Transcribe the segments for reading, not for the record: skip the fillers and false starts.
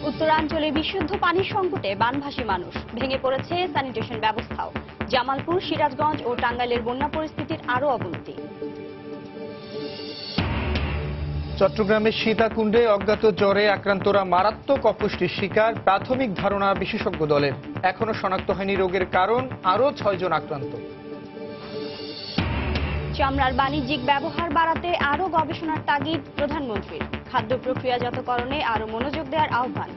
উত্তরাঞ্চলে বিশুদ্ধ পানির সংকটে বানভাসী মানুষ, ভেঙে পড়েছে স্যানিটেশন ব্যবস্থাও। জামালপুর, সিরাজগঞ্জ ও টাঙ্গাইলের বন্যা পরিস্থিতির আরও অবনতি। চট্টগ্রামের সীতাকুণ্ডে অজ্ঞাত জ্বরে আক্রান্তরা মারাত্মক অপুষ্টির শিকার, প্রাথমিক ধারণা বিশেষজ্ঞ দলের। এখনো শনাক্ত হয়নি রোগের কারণ, আরও 6 জন আক্রান্ত। চামড়ার বাণিজ্যিক ব্যবহার বাড়াতে আরও গবেষণার তাগিদ প্রধানমন্ত্রীর। খাদ্য প্রক্রিয়াজাতকরণে আরও মনোযোগ দেওয়ার আহ্বান।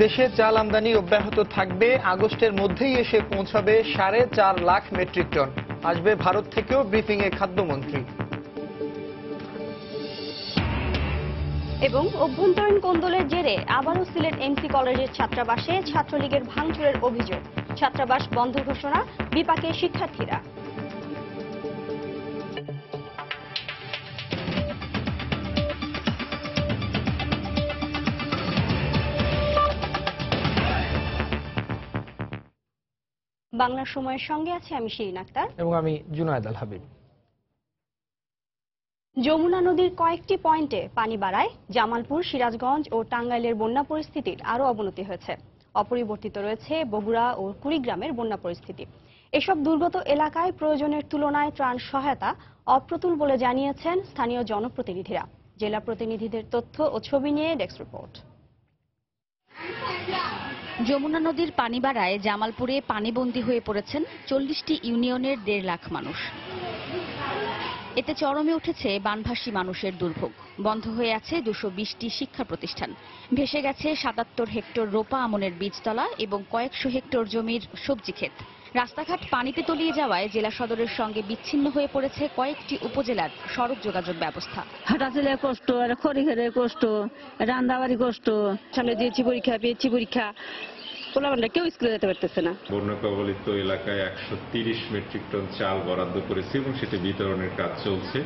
দেশে চাল আমদানি অব্যাহত থাকবে, আগস্টের মধ্যেই এসে পৌঁছাবে 4.5 লাখ মেট্রিক টন। আসবে ভারত থেকেও ব্রিফিংয়ে খাদ্যমন্ত্রী। এবং অভ্যন্তরীণ কোন্দলের জেরে আবারও সিলেট এমসি কলেজের ছাত্রাবাসে ছাত্রলীগের ভাঙচুরের অভিযোগ। ছাত্রাবাস বন্ধ ঘোষণা, বিপাকে শিক্ষার্থীরা। বাংলার সময়ের সঙ্গে আছে আমি শিরিন আক্তার এবং আমি জুনায়েদ আল হাবিব। যমুনা নদীর কয়েকটি পয়েন্টে পানি বাড়ায় জামালপুর, সিরাজগঞ্জ ও টাঙ্গাইলের বন্যা পরিস্থিতির আরও অবনতি হয়েছে। অপরিবর্তিত রয়েছে বগুড়া ও কুড়িগ্রামের বন্যা পরিস্থিতি। এসব দুর্গত এলাকায় প্রয়োজনের তুলনায় ত্রাণ সহায়তা অপ্রতুল বলে জানিয়েছেন স্থানীয় জনপ্রতিনিধিরা। জেলা প্রতিনিধিদের তথ্য ও ছবি নিয়ে ডেস্ক রিপোর্ট। যমুনা নদীর পানি বাড়ায় জামালপুরে পানিবন্দী হয়ে পড়েছেন 40টি ইউনিয়নের 1.5 লাখ মানুষ। এতে চরমে উঠেছে বানভাসী মানুষের দুর্ভোগ। বন্ধ হয়ে আছে 220টি শিক্ষা প্রতিষ্ঠান। ভেসে গেছে 77 হেক্টর রোপা আমনের বীজতলা এবং কয়েকশো হেক্টর জমির সবজি ক্ষেত। রাস্তাঘাট পানিতে তলিয়ে যাওয়ায় জেলা সদরের সঙ্গে বিচ্ছিন্ন হয়ে পড়েছে কয়েকটি উপজেলার সড়ক যোগাযোগ ব্যবস্থা। হাঁটাচলে কষ্ট, খড়ি ঘরে কষ্ট, রান্দাবাড়ি কষ্ট। সামনে দিয়েছি পরীক্ষা, পেয়েছি পরীক্ষা, পোলাপানরা কেউ স্কুলে যেতে পারতেছে না। বন্যা কবলিত এলাকায় 130 মেট্রিক টন চাল বরাদ্দ করেছে এবং সেটি বিতরণের কাজ চলছে।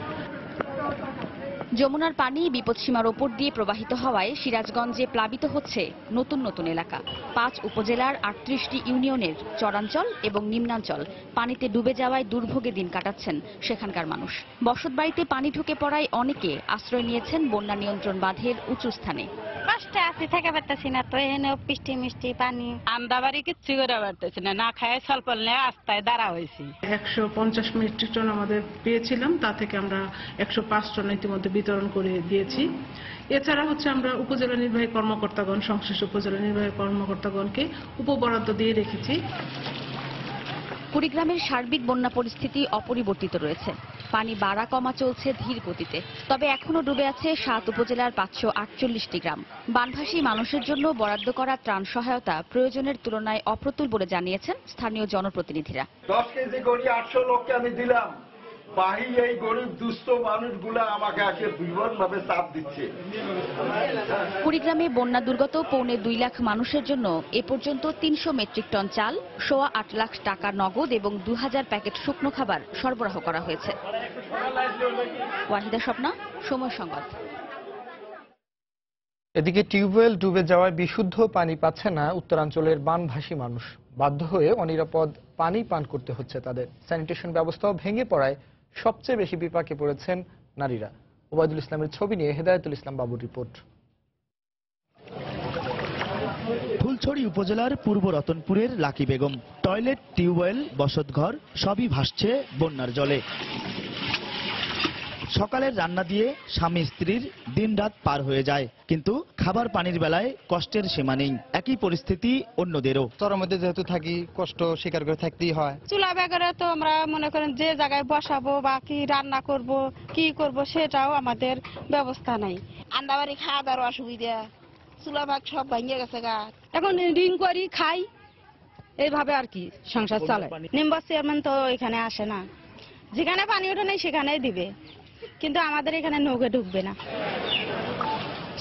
যমুনার পানি বিপদসীমার ওপর দিয়ে প্রবাহিত হওয়ায় সিরাজগঞ্জে প্লাবিত হচ্ছে নতুন নতুন এলাকা। 5 উপজেলার 38টি ইউনিয়নের চরাঞ্চল এবং নিম্নাঞ্চল পানিতে ডুবে যাওয়ায় দুর্ভোগে দিন কাটাচ্ছেন সেখানকার মানুষ। বসতবাড়িতে পানি ঢুকে পড়ায় অনেকে আশ্রয় নিয়েছেন বন্যা নিয়ন্ত্রণ বাঁধের উঁচু স্থানে। কষ্টে আছি, থেকে পারতেছি না তো, এনে পিষ্টি মিষ্টি পানি আন্দাবাড়ি কিচ্ছু করে পারতেছি না, না খায় স্বল্প নিয়ে রাস্তায় দাঁড়া হয়েছি। 150 মেট্রিক টন আমাদের পেয়েছিলাম, তা থেকে আমরা 105 টন ইতিমধ্যে বিতরণ করে দিয়েছি। এছাড়া আমরা উপজেলা নির্বাহী কর্মকর্তাগণ, সংশ্লিষ্ট উপজেলা নির্বাহী কর্মকর্তাগণকে উপবরাদ্দ দিয়ে রেখেছি। কুড়িগ্রামের সার্বিক বন্যা পরিস্থিতি অপরিবর্তিত রয়েছে। পানি বাড়া কমা চলছে ধীর গতিতে, তবে এখনো ডুবে আছে 7 উপজেলার 548টি গ্রাম। বানভাসী মানুষের জন্য বরাদ্দ করা ত্রাণ সহায়তা প্রয়োজনের তুলনায় অপ্রতুল বলে জানিয়েছেন স্থানীয় জনপ্রতিনিধিরা। 10 কেজি গড়ি 800 লোককে আমি দিলাম, বাহি এই গরিব দুস্থ মানুষগুলো আমাকে আজকে বিভৎসভাবে চাপ দিচ্ছে। কুড়িগ্রামে বন্যা দুর্গত 2.25 লাখ মানুষের জন্য এ পর্যন্ত 300 মেট্রিক টন চাল, 8.25 লাখ টাকা নগদ এবং 2000 প্যাকেট শুকনো খাবার সরবরাহ করা হয়েছে। ওয়াহিদা স্বপ্না, সময় সংবাদ। এদিকে টিউবওয়েল ডুবে যাওয়ায় বিশুদ্ধ পানি পাচ্ছে না উত্তরাঞ্চলের বানভাসী মানুষ। বাধ্য হয়ে অনিরাপদ পানি পান করতে হচ্ছে তাদের। স্যানিটেশন ব্যবস্থাও ভেঙে পড়ায় সবচেয়ে বেশি বিপাকে পড়েছেন নারীরা। ওবায়দুল ইসলামের ছবি নিয়ে হেদায়েতুল ইসলাম বাবুর রিপোর্ট। ফুলছড়ি উপজেলার পূর্ব রতনপুরের লাকি বেগম। টয়লেট, টিউবওয়েল, বসতঘর সবই ভাসছে বন্যার জলে। সকালের রান্না দিয়ে স্বামী স্ত্রীর দিনরাত পার হয়ে যায়, কিন্তু খাবার পানির বেলায় কষ্টের সীমা নেই। একই পরিস্থিতি অন্যদেরও। চরের মধ্যে যেহেতু থাকি, কষ্ট স্বীকার করে থাকতেই হয়। চুলা বেগরে তো আমরা মনে করেন যে জায়গায় বসাবো বা কি রান্না করব, কি করব সেটাও আমাদের ব্যবস্থা নাই। আন্দাবাড়ি খাওয়া দাওয়ার অসুবিধা, চুলা বাগ সব ভাঙিয়ে গেছে গা। এখন রিং করি খাই, এইভাবে আর কি সংসার চলে। মেম্বার চেয়ারম্যান তো এখানে আসে না, যেখানে পানি ওঠে নাই সেখানেই দিবে, কিন্তু আমাদের এখানে নৌকে ঢুকবে না।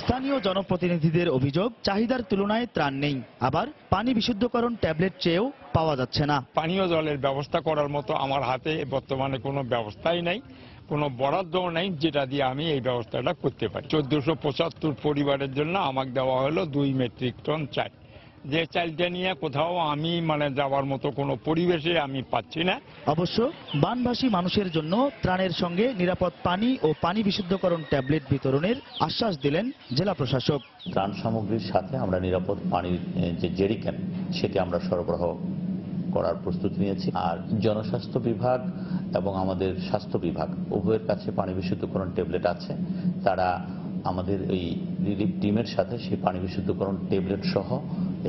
স্থানীয় জনপ্রতিনিধিদের অভিযোগ, চাহিদার তুলনায় ত্রাণ নেই, আবার পানি বিশুদ্ধকরণ ট্যাবলেট চেয়েও পাওয়া যাচ্ছে না। পানীয় জলের ব্যবস্থা করার মতো আমার হাতে বর্তমানে কোনো ব্যবস্থাই নাই, কোনো বরাদ্দও নাই যেটা দিয়ে আমি এই ব্যবস্থাটা করতে পারি। 1475 পরিবারের জন্য আমাকে দেওয়া হলো 2 মেট্রিক টন চাল। যে চালটা নিয়ে কোথাও আমি যাওয়ার মতো কোনো পরিবেশে আমি পাচ্ছি না। অবশ্য বানভাসী মানুষের জন্য ত্রাণের সঙ্গে নিরাপদ পানি ও পানি বিশুদ্ধকরণ ট্যাবলেট বিতরণের আশ্বাস দিলেন জেলা প্রশাসক। ত্রাণ সামগ্রীর সাথে আমরা নিরাপদ পানির যে জেরিক্যান সেটি আমরা সরবরাহ করার প্রস্তুতি নিয়েছি। আর জনস্বাস্থ্য বিভাগ এবং আমাদের স্বাস্থ্য বিভাগ উভয়ের কাছে পানি বিশুদ্ধকরণ ট্যাবলেট আছে। তারা আমাদের এই রিলিফ টিমের সাথে সেই পানি বিশুদ্ধকরণ ট্যাবলেট সহ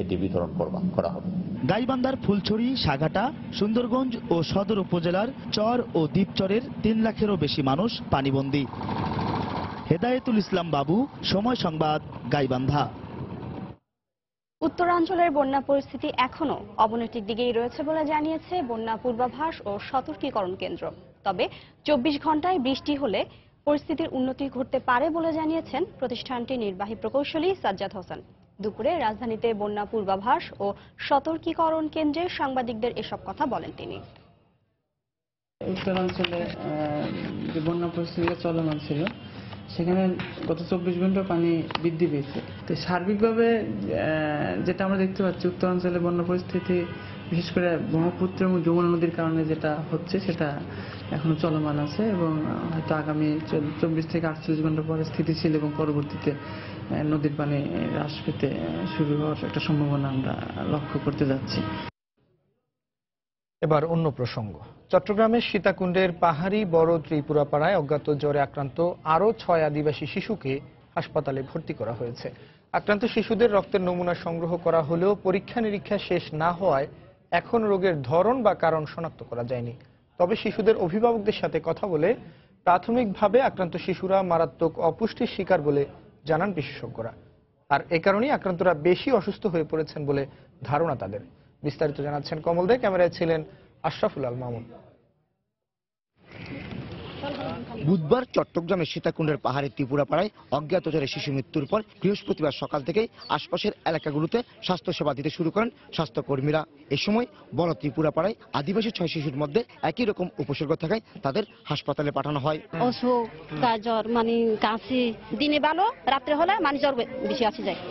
এটি বিতরণ করা হবে। গাইবান্ধার ফুলছড়ি, সাঘাটা, সুন্দরগঞ্জ ও সদর উপজেলার চর ও দ্বীপচরের 3 লাখেরও বেশি মানুষ পানিবন্দী। হেদায়েতুল ইসলাম বাবু, সময় সংবাদ, গাইবান্ধা। উত্তরাঞ্চলের বন্যা পরিস্থিতি এখনো অবনতির দিকেই রয়েছে বলে জানিয়েছে বন্যা পূর্বাভাস ও সতর্কীকরণ কেন্দ্র। তবে 24 ঘন্টায় বৃষ্টি হলে পরিস্থিতির উন্নতি ঘটতে পারে বলে জানিয়েছেন প্রতিষ্ঠানটির নির্বাহী প্রকৌশলী সাজ্জাদ হোসেন। দুপুরে রাজধানীতে বন্যা পূর্বাভাস ও সতর্কীকরণ কেন্দ্রের সাংবাদিকদের এসব কথা বলেন তিনি। উত্তরাঞ্চলে যে বন্যা পরিস্থিতি চলমান ছিল সেখানে গত 24 ঘন্টা পানি বৃদ্ধি পেয়েছে। তো সার্বিকভাবে যেটা আমরা দেখতে পাচ্ছি উত্তরাঞ্চলে বন্যা পরিস্থিতি বিশেষ করে ব্রহ্মপুত্র এবং যমুনা নদীর কারণে যেটা হচ্ছে সেটা এখনো চলমান আছে এবং হয়তো আগামী 24 থেকে 48 ঘন্টা পরে স্থিতিশীল এবং পরবর্তীতে নদীর পানি হ্রাস পেতে শুরু হওয়ার একটা সম্ভাবনা আমরা লক্ষ্য করতে যাচ্ছি। এবার অন্য প্রসঙ্গ। চট্টগ্রামের সীতাকুণ্ডের পাহাড়ি বড় ত্রিপুরাপাড়ায় অজ্ঞাত জ্বরে আক্রান্ত আরও 6 আদিবাসী শিশুকে হাসপাতালে ভর্তি করা হয়েছে। আক্রান্ত শিশুদের রক্তের নমুনা সংগ্রহ করা হলেও পরীক্ষা নিরীক্ষা শেষ না হওয়ায় এখন রোগের ধরন বা কারণ শনাক্ত করা যায়নি। তবে শিশুদের অভিভাবকদের সাথে কথা বলে প্রাথমিকভাবে আক্রান্ত শিশুরা মারাত্মক অপুষ্টির শিকার বলে জানান বিশেষজ্ঞরা। আর এ কারণেই আক্রান্তরা বেশি অসুস্থ হয়ে পড়েছেন বলে ধারণা তাদের। বিস্তারিত জানাচ্ছেন কমল দে, ক্যামেরায় ছিলেন আশরাফুল আল মামুন। বুধবার চট্টগ্রামের সীতাকুণ্ডের পাহাড়ি ত্রিপুরাপাড়ায় অজ্ঞাত জ্বরে শিশু মৃত্যুর পর বৃহস্পতিবার সকাল থেকেই আশপাশের এলাকাগুলোতে স্বাস্থ্যসেবা দিতে শুরু করেন স্বাস্থ্যকর্মীরা। এ সময় বড় ত্রিপুরাপাড়ায় আদিবাসী 6 শিশুর মধ্যে একই রকম উপসর্গ থাকায় তাদের হাসপাতালে পাঠানো হয়। অসুখ, জ্বর, কাশি, দিনে ভালো, রাত্রে হলে জ্বর বেশি আসে যায়।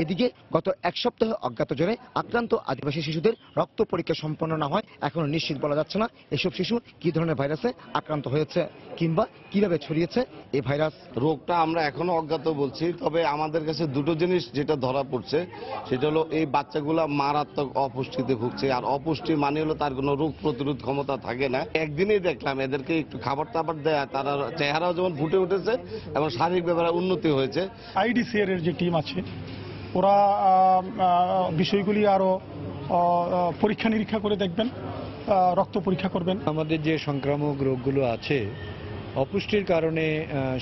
এদিকে গত 1 সপ্তাহে অজ্ঞাত জ্বরে আক্রান্ত আদিবাসী শিশুদের রক্ত পরীক্ষা সম্পন্ন না হয় এখনো নিশ্চিত বলা যাচ্ছে না এসব শিশু কি ধরনের ভাইরাসে আক্রান্ত হয়েছে কিংবা কিভাবে ছড়িয়েছে এই ভাইরাস। রোগটা আমরা এখনো অজ্ঞাত বলছি, তবে আমাদের কাছে দুটো জিনিস যেটা ধরা পড়ছে সেটা হলো এই বাচ্চাগুলা মারাত্মক অপুষ্টিতে ভুগছে। আর অপুষ্টি মানে হলো তার কোনো রোগ প্রতিরোধ ক্ষমতা থাকে না। একদিনেই দেখলাম এদেরকে একটু খাবার টাবার দেয়া, তারা চেহারাও যেমন ফুটে উঠেছে এবং শারীরিক ব্যাপারে উন্নতি হয়েছে। আইডিসিআর এর যে টিম আছে ওরা বিষয়গুলি আরো পরীক্ষা নিরীক্ষা করে দেখবেন, রক্ত পরীক্ষা করবেন। আমাদের যে সংক্রামক রোগগুলো আছে অপুষ্টির কারণে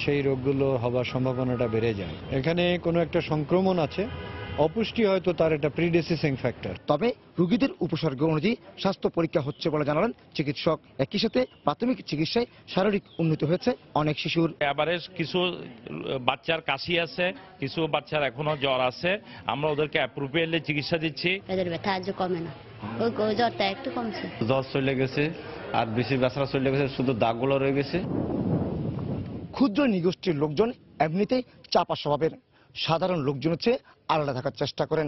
সেই রোগগুলো হবার সম্ভাবনাটা বেড়ে যায়। এখানে কোনো একটা সংক্রমণ আছে, অপুষ্টি হয়তো তার একটা প্রিডিসিসিং ফ্যাক্টর। তবে রোগীদের উপসর্গ অনুযায়ী স্বাস্থ্য পরীক্ষা হচ্ছে বলে জানালেন চিকিৎসক। একই সাথে প্রাথমিক চিকিৎসায় শারীরিক উন্নতি হয়েছে অনেক শিশুর। এভারেজ কিছু বাচ্চার কাশি আছে, কিছু বাচ্চার এখনো জ্বর আছে। আমরা ওদেরকে অ্যাপ্রোপ্রিয়েটলি চিকিৎসা দিচ্ছি। এদের ব্যথা আজ কমে না, ওই জ্বরটা একটু কমছে। জ্বর চলে গেছে আর বেশি ব্যথা চলে গেছে, শুধু দাগগুলো রয়ে গেছে। ক্ষুদ্র নিগোষ্ঠীর লোকজন এমনিতেই চাপা স্বভাবের, সাধারণ লোকজনের চেয়ে আলাদা থাকার চেষ্টা করেন।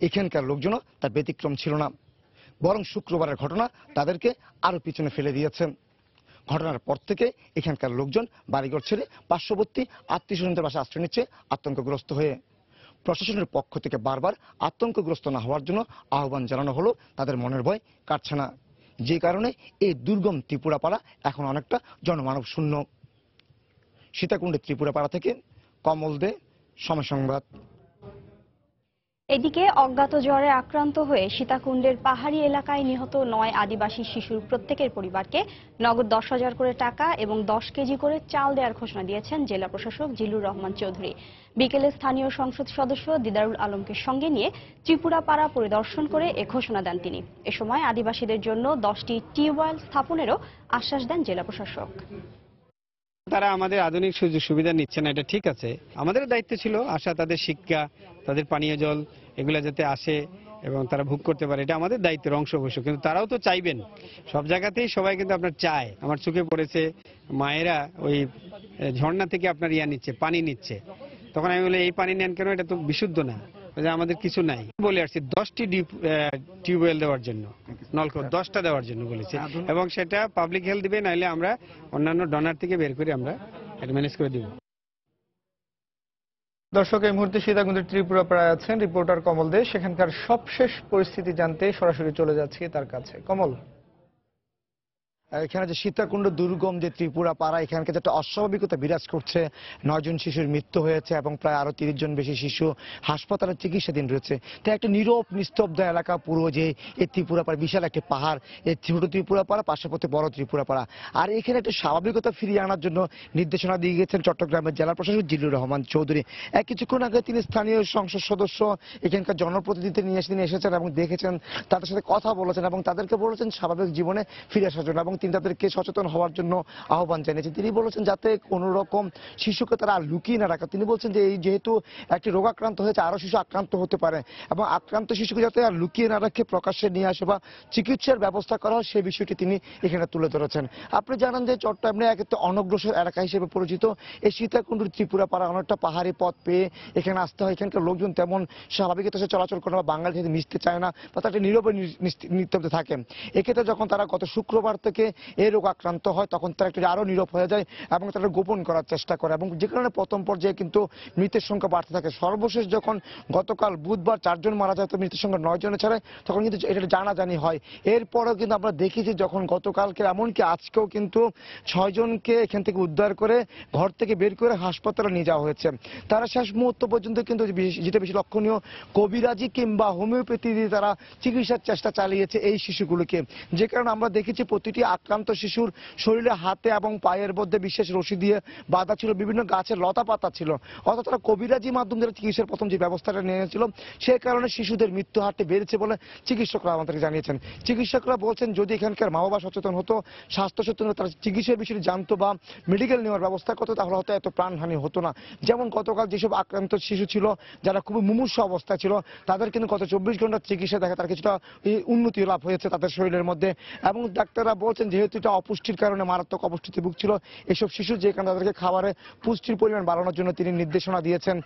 এখানকার লোকজনও তার ব্যতিক্রম ছিল না, বরং শুক্রবারের ঘটনা তাদেরকে আরো পিছনে ফেলে দিয়েছে। ঘটনার পর থেকে এখানকার লোকজন বাড়িঘর ছেড়ে পার্শ্ববর্তী আত্মীয়স্বজনদের বাসায় আশ্রয় নিচ্ছে আতঙ্কগ্রস্ত হয়ে। প্রশাসনের পক্ষ থেকে বারবার আতঙ্কগ্রস্ত না হওয়ার জন্য আহ্বান জানানো হলো, তাদের মনের ভয় কাটছে না। যে কারণে এই দুর্গম ত্রিপুরাপাড়া এখন অনেকটা জনমানব শূন্য। সীতাকুণ্ডের ত্রিপুরাপাড়া থেকে কমল দে, সময় সংবাদ। এদিকে অজ্ঞাত জ্বরে আক্রান্ত হয়ে সীতাকুণ্ডের পাহাড়ি এলাকায় নিহত 9 আদিবাসী শিশুর প্রত্যেকের পরিবারকে নগদ 10,000 করে টাকা এবং 10 কেজি করে চাল দেওয়ার ঘোষণা দিয়েছেন জেলা প্রশাসক জিলুর রহমান চৌধুরী। বিকেলে স্থানীয় সংসদ সদস্য দিদারুল আলমকে সঙ্গে নিয়ে ত্রিপুরাপাড়া পরিদর্শন করে এ ঘোষণা দেন তিনি। এ সময় আদিবাসীদের জন্য 10টি টিউবওয়েল স্থাপনেরও আশ্বাস দেন জেলা প্রশাসক। তারা আমাদের আধুনিক সুযোগ সুবিধা নিচ্ছে না, এটা ঠিক আছে। আমাদের দায়িত্ব ছিল আশা তাদের শিক্ষা, তাদের পানীয় জল এগুলো যাতে আসে এবং তারা ভোগ করতে পারে, এটা আমাদের দায়িত্বের অংশ অবশ্য। কিন্তু তারাও তো চাইবেন, সব জায়গাতেই সবাই কিন্তু আপনার চায়। আমার চোখে পড়েছে মায়েরা ওই ঝর্ণা থেকে আপনার নিচ্ছে, পানি নিচ্ছে। তখন আমি বলি এই পানি নেন কেন, এটা তো বিশুদ্ধ না। যে আমাদের কিছু নাই বলে আসছি 10টি টিউবওয়েল দেওয়ার জন্য, নলকূপ 10টা দেওয়ার জন্য বলেছি, এবং সেটা পাবলিক হেলথ দিবে, নাইলে আমরা অন্যান্য ডোনার থেকে বের করে আমরা এটা ম্যানেজ করে দিব। দর্শক, এই মুহূর্তে সীতাকুণ্ডের ত্রিপুরাপাড়ায় আছেন রিপোর্টার কমল দে। সেখানকার সবশেষ পরিস্থিতি জানতে সরাসরি চলে যাচ্ছি তার কাছে। কমল, এখানে যে সীতাকুণ্ড দুর্গম যে ত্রিপুরা পাড়া, এখানকে যে একটা অস্বাভাবিকতা বিরাজ করছে। 9 জন শিশুর মৃত্যু হয়েছে এবং প্রায় আরো 30 জন বেশি শিশু হাসপাতালে চিকিৎসাধীন রয়েছে। তাই একটা নীরব নিস্তব্ধ এলাকা পুরো যে এই ত্রিপুরা পাড়া, বিশাল একটি পাহাড়, এই ছোট ত্রিপুরা পাড়া, পার্শ্ববর্তী বড় ত্রিপুরা পাড়া। আর এখানে একটা স্বাভাবিকতা ফিরিয়ে আনার জন্য নির্দেশনা দিয়ে গেছেন চট্টগ্রামের জেলা প্রশাসক জিল্লুর রহমান চৌধুরী। কিছুক্ষণ আগে তিনি স্থানীয় সংসদ সদস্য, এখানকার জনপ্রতিনিধি নিয়ে তিনি এসেছেন এবং দেখেছেন, তাদের সাথে কথা বলেছেন এবং তাদেরকে বলেছেন স্বাভাবিক জীবনে ফিরে আসার জন্য, এবং তিনি তাদেরকে সচেতন হওয়ার জন্য আহ্বান জানিয়েছেন। তিনি বলেছেন যাতে কোনো রকম শিশুকে তারা লুকিয়ে না রাখে। তিনি বলছেন যে এই যেহেতু একটি রোগাক্রান্ত হয়েছে, আরো শিশু আক্রান্ত হতে পারে, এবং আক্রান্ত শিশুকে যাতে আর লুকিয়ে না রাখে প্রকাশ্যে নিয়ে আসে বা চিকিৎসার ব্যবস্থা করা হয়, সেই বিষয়টি তিনি এখানে তুলে ধরেছেন। আপনি জানেন যে চট্টগ্রামে একটা অনগ্রসর এলাকা হিসেবে পরিচিত এই সীতাকুণ্ডের ত্রিপুরা পাড়া অনেকটা পাহাড়ি পথ পেয়ে এখানে আসতে হয়। এখানকার লোকজন তেমন স্বাভাবিকতার সাথে চলাচল করে না, বাঙালি সাথে মিশতে চায় না, বা তারা নীরবে নিস্তব্ধ থাকে। এক্ষেত্রে যখন তারা গত শুক্রবার থেকে এই রোগ আক্রান্ত হয়, তখন তারা একটু আরো নীরব হয়ে যায় এবং তারা গোপন করার চেষ্টা করে, এবং যে কারণে প্রথম পর্যায়ে কিন্তু মৃতের সংখ্যা বাড়তে থাকে। সর্বশেষ যখন গতকাল বুধবার 4 জন মারা যায়, তো মৃতের সংখ্যা 9 জনে ছাড়ায়, তখন কিন্তু এটা জানাজানি হয়। এরপরেও কিন্তু আমরা দেখি যে যখন গতকালকে এমনকি আজকেও কিন্তু 6 জনকে এখান থেকে উদ্ধার করে ঘর থেকে বের করে হাসপাতালে নিয়ে যাওয়া হয়েছে। তারা শেষ মুহূর্ত পর্যন্ত কিন্তু যেটা বেশি লক্ষণীয়, কবিরাজি কিংবা হোমিওপ্যাথি দিয়ে তারা চিকিৎসার চেষ্টা চালিয়েছে এই শিশুগুলোকে। যে কারণে আমরা দেখেছি প্রতিটি আক্রান্ত শিশুর শরীরে, হাতে এবং পায়ের মধ্যে বিশেষ রশি দিয়ে বাঁধা ছিল, বিভিন্ন গাছের লতা পাতা ছিল। অর্থাৎ তারা কবিরাজি মাধ্যমে চিকিৎসার প্রথম যে ব্যবস্থাটা নিয়েছিল, সে কারণে শিশুদের মৃত্যু হারটি বেড়েছে বলে চিকিৎসকরা আমাদেরকে জানিয়েছেন। চিকিৎসকরা বলছেন যদি এখানকার মা বাবা সচেতন হতো, স্বাস্থ্য সচেতন হতো, তারা চিকিৎসার বিষয়টি জানতো বা মেডিকেল নেওয়ার ব্যবস্থা করতো, তাহলে হয়তো এত প্রাণহানি হতো না। যেমন গতকাল যেসব আক্রান্ত শিশু ছিল যারা খুবই মুমূর্ষ অবস্থায় ছিল, তাদের কিন্তু গত 24 ঘন্টার চিকিৎসা দেখা তার কিছুটা উন্নতি লাভ হয়েছে তাদের শরীরের মধ্যে। এবং ডাক্তাররা বলছেন যেহেতু এটা অপুষ্টির কারণে মারাত্মক অপুষ্টিতে ভুগছিল এসব শিশু, যে কারণে তাদেরকে খাবারে পুষ্টির পরিমাণ বাড়ানোর জন্য তিনি নির্দেশনা দিয়েছেন।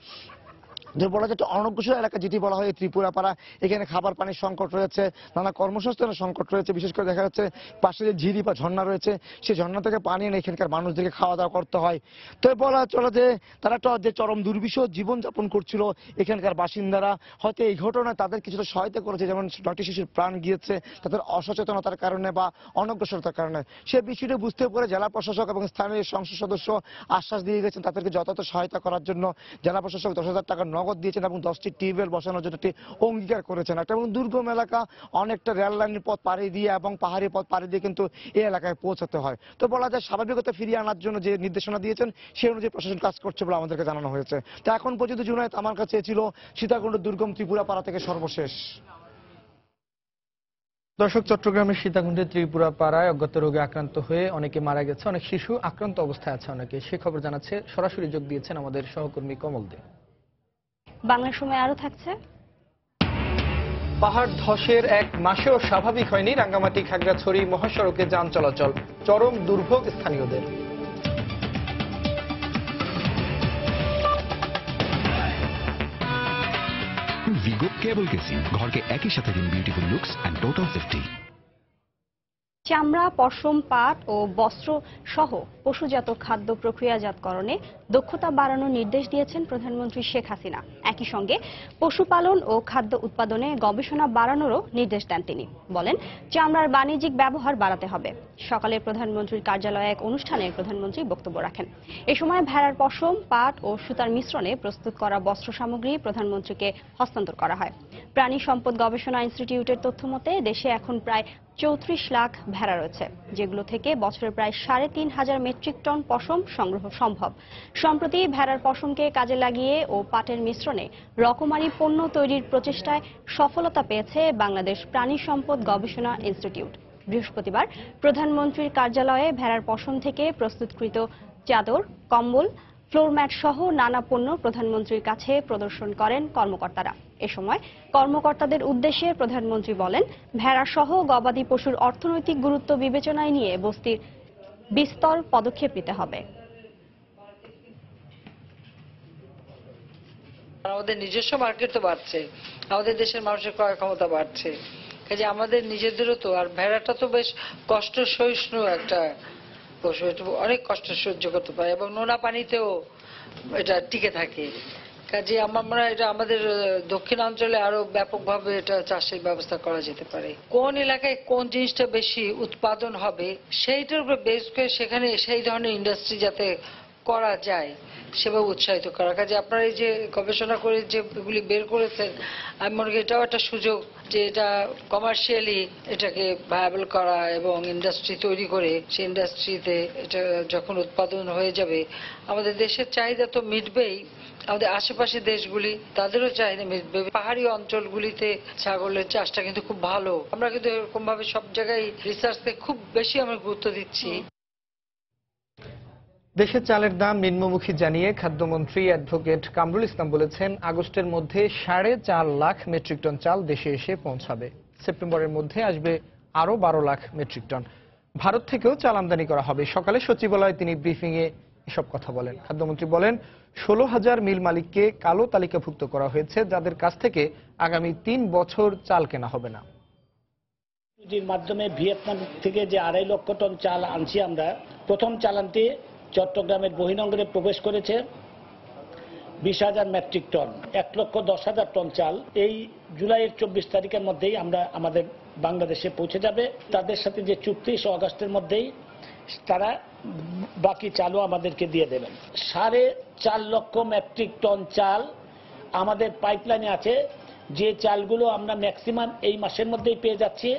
যে বলা যায় অনগ্রসর এলাকা যেটি বলা হয় ত্রিপুরা পাড়া, এখানে খাবার পানির সংকট রয়েছে, নানা কর্মসংস্থানের সংকট রয়েছে। বিশেষ করে দেখা যাচ্ছে পাশে যে ঝিরি বা ঝর্ণা রয়েছে, সেই ঝর্ণা থেকে পানি এনে এখানকার মানুষদেরকে খাওয়া দাওয়া করতে হয়। তো বলা চলে যে তারা একটা যে চরম দুর্বিষহ জীবনযাপন করছিল এখানকার বাসিন্দারা। হয়তো এই ঘটনায় তাদের কিছুটা সহায়তা করেছে, যেমন 9টি শিশুর প্রাণ গিয়েছে তাদের অসচেতনতার কারণে বা অনগ্রসরতার কারণে। সে বিষয়টি বুঝতে পেরে জেলা প্রশাসক এবং স্থানীয় সংসদ সদস্য আশ্বাস দিয়ে গেছেন তাদেরকে যথাযথ সহায়তা করার জন্য। জেলা প্রশাসক 10,000 টাকা নগদ দিয়েছেন এবং 10টি টিউবওয়েল বসানোর জন্য একটি অঙ্গীকার করেছেন। একটা দুর্গম এলাকা, অনেকটা রেল লাইনের পথ পাড়ি দিয়ে এবং পাহাড়ি পথ পাড়ি দিয়ে কিন্তু এই এলাকায় পৌঁছাতে হয়। তো বলা যায় স্বাভাবিকতা ফিরিয়ে আনার জন্য যে নির্দেশনা দিয়েছেন সেই অনুযায়ী প্রশাসন কাজ করছে বলে আমাদেরকে জানানো হয়েছে। তো এখন পর্যন্ত জুনায়েদ আমার কাছে ছিল সীতাকুণ্ড দুর্গম ত্রিপুরা পাড়া থেকে সর্বশেষ। দর্শক, চট্টগ্রামের সীতাকুণ্ডের ত্রিপুরা পাড়ায় অজ্ঞাত রোগে আক্রান্ত হয়ে অনেকে মারা গেছে, অনেক শিশু আক্রান্ত অবস্থায় আছে অনেকে। সে খবর জানাচ্ছে, সরাসরি যোগ দিয়েছেন আমাদের সহকর্মী কমল দে। বাংলার সময় আরো থাকছে। পাহাড় ধসের 1 মাসেও স্বাভাবিক হয়নি রাঙ্গামাটি খাগড়াছড়ি মহাসড়কে যান চলাচল, চরম দুর্ভোগ স্থানীয়দের। ভিগো কেবল কেসিং, ঘরকে একই সাথে দিন beautiful looks and total safety. চামড়া, পশম, পাট ও বস্ত্র সহ পশুজাত খাদ্য প্রক্রিয়াজাতকরণে দক্ষতা বাড়ানোর নির্দেশ দিয়েছেন প্রধানমন্ত্রী শেখ হাসিনা। একই সঙ্গে পশুপালন ও খাদ্য উৎপাদনে গবেষণা বাড়ানোরও নির্দেশ দেন তিনি। বলেন, চামড়ার বাণিজ্যিক ব্যবহার বাড়াতে হবে। সকালে প্রধানমন্ত্রীর কার্যালয়ে এক অনুষ্ঠানে প্রধানমন্ত্রী বক্তব্য রাখেন। এ সময় ভেড়ার পশম, পাট ও সুতার মিশ্রণে প্রস্তুত করা বস্ত্র সামগ্রী প্রধানমন্ত্রীকে হস্তান্তর করা হয়। প্রাণী সম্পদ গবেষণা ইনস্টিটিউটের তথ্য মতে দেশে এখন প্রায় 34 লাখ ভেড়া রয়েছে, যেগুলো থেকে বছরে প্রায় 3,500 মেট্রিক টন পশম সংগ্রহ সম্ভব। সম্প্রতি ভেড়ার পশমকে কাজে লাগিয়ে ও পাটের মিশ্রণে রকমারি পণ্য তৈরির প্রচেষ্টায় সফলতা পেয়েছে বাংলাদেশ প্রাণী সম্পদ গবেষণা ইনস্টিটিউট। বৃহস্পতিবার প্রধানমন্ত্রীর কার্যালয়ে ভেড়ার পশম থেকে প্রস্তুতকৃত চাদর, কম্বল, ফ্লোরম্যাট সহ নানা পণ্য প্রধানমন্ত্রীর কাছে প্রদর্শন করেন কর্মকর্তারা। এ সময় কর্মকর্তাদের উদ্দেশ্যে প্রধানমন্ত্রী বলেন, ভেড়া সহ গবাদি পশুর অর্থনৈতিক গুরুত্ব বিবেচনায় নিয়ে বস্তির বিস্তর পদক্ষেপ নিতে হবে। আমাদের নিজস্ব মার্কেট তো বাড়ছে, আমাদের দেশের মানুষের ক্রয় ক্ষমতা বাড়ছে, কাজে আমাদের নিজেদেরও তো। আর ভেড়াটা তো বেশ কষ্ট সহিষ্ণু একটা পশু, এটা অনেক কষ্ট সহ্য করতে পারে এবং নোনা পানিতেও এটা টিকে থাকে। কাজে আমার মনে হয় এটা আমাদের দক্ষিণাঞ্চলে আরো ব্যাপকভাবে এটা চাষের ব্যবস্থা করা যেতে পারে। কোন এলাকায় কোন জিনিসটা বেশি উৎপাদন হবে সেইটার উপর বেস করে সেখানে সেই ধরনের ইন্ডাস্ট্রি যাতে করা যায় সেভাবে উৎসাহিত করা। কাজে আপনারা এই যে গবেষণা করে যে এগুলি বের করেছেন, আমি মনে করি এটাও একটা সুযোগ যে এটা কমার্শিয়ালি এটাকে ভায়াবল করা এবং ইন্ডাস্ট্রি তৈরি করে সেই ইন্ডাস্ট্রিতে এটা যখন উৎপাদন হয়ে যাবে আমাদের দেশের চাহিদা তো মিটবেই, আমাদের আশেপাশে দেশগুলি তাদেরও চাহিদা মিটবে। পাহাড়ি অঞ্চলগুলিতে ছাগলের চাষটা কিন্তু খুব ভালো, আমরা কিন্তু এরকম ভাবে সব জায়গায় রিসার্চকে খুব বেশি আমরা গুরুত্ব দিচ্ছি। দেশে চালের দাম নিম্নমুখী জানিয়ে খাদ্যমন্ত্রী অ্যাডভোকেট কামরুল ইসলাম বলেছেন, আগস্টের মধ্যে 4.5 লাখ মেট্রিক টন চাল দেশে এসে পৌঁছাবে। সেপ্টেম্বরের মধ্যে আসবে আরো 12 লাখ মেট্রিক টন। ভারত থেকেও চাল আমদানি করা হবে। সকালে সচিবালয়ে তিনি ব্রিফিংয়ে এসব কথা বলেন। খাদ্যমন্ত্রী বলেন, 16,000 মিল মালিককে কালো তালিকাভুক্ত করা হয়েছে, যাদের কাছ থেকে আগামী 3 বছর চাল কেনা হবে না। মাধ্যমে ভিয়েতনাম থেকে যে 2.5 লক্ষ টন চাল আনছি আমরা, প্রথম চালানটি চট্টগ্রামের বহিনগরে প্রবেশ করেছে 20,000 মেট্রিক টন, 1,10,000 টন চাল এই জুলাইয়ের 24 তারিখের মধ্যেই আমরা আমাদের বাংলাদেশে পৌঁছে যাবে। তাদের সাথে যে চুক্তি আগস্টের মধ্যেই তারা বাকি চালও আমাদেরকে দিয়ে দেবেন। 4.5 লক্ষ মেট্রিক টন চাল আমাদের পাইপলাইনে আছে, যে চালগুলো আমরা ম্যাক্সিমাম এই মাসের মধ্যেই পেয়ে যাচ্ছি,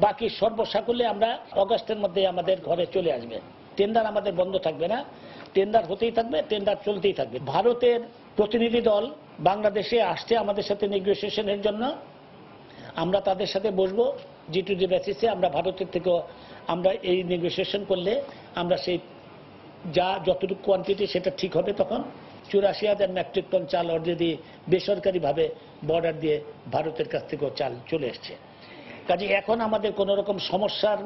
বাকি সর্বসাকুল্যে আমরা আগস্টের মধ্যেই আমাদের ঘরে চলে আসবে। টেন্ডার আমাদের বন্ধ থাকবে না, টেন্ডার হতেই থাকবে, টেন্ডার চলতেই থাকবে। ভারতের প্রতিনিধি দল বাংলাদেশে আসছে আমাদের সাথে নেগোসিয়েশনের জন্য, আমরা তাদের সাথে বসবো G2G বেসিসে। আমরা ভারতের থেকেও আমরা এই নেগোসিয়েশন করলে আমরা সেই যা যতটুকু কোয়ান্টিটি সেটা ঠিক হবে। তখন 84,000 মেট্রিক টন চাল অলরেডি বেসরকারিভাবে বর্ডার দিয়ে ভারতের কাছ থেকেও চাল চলে এসছে। কাজে এখন আমাদের কোনো রকম সমস্যার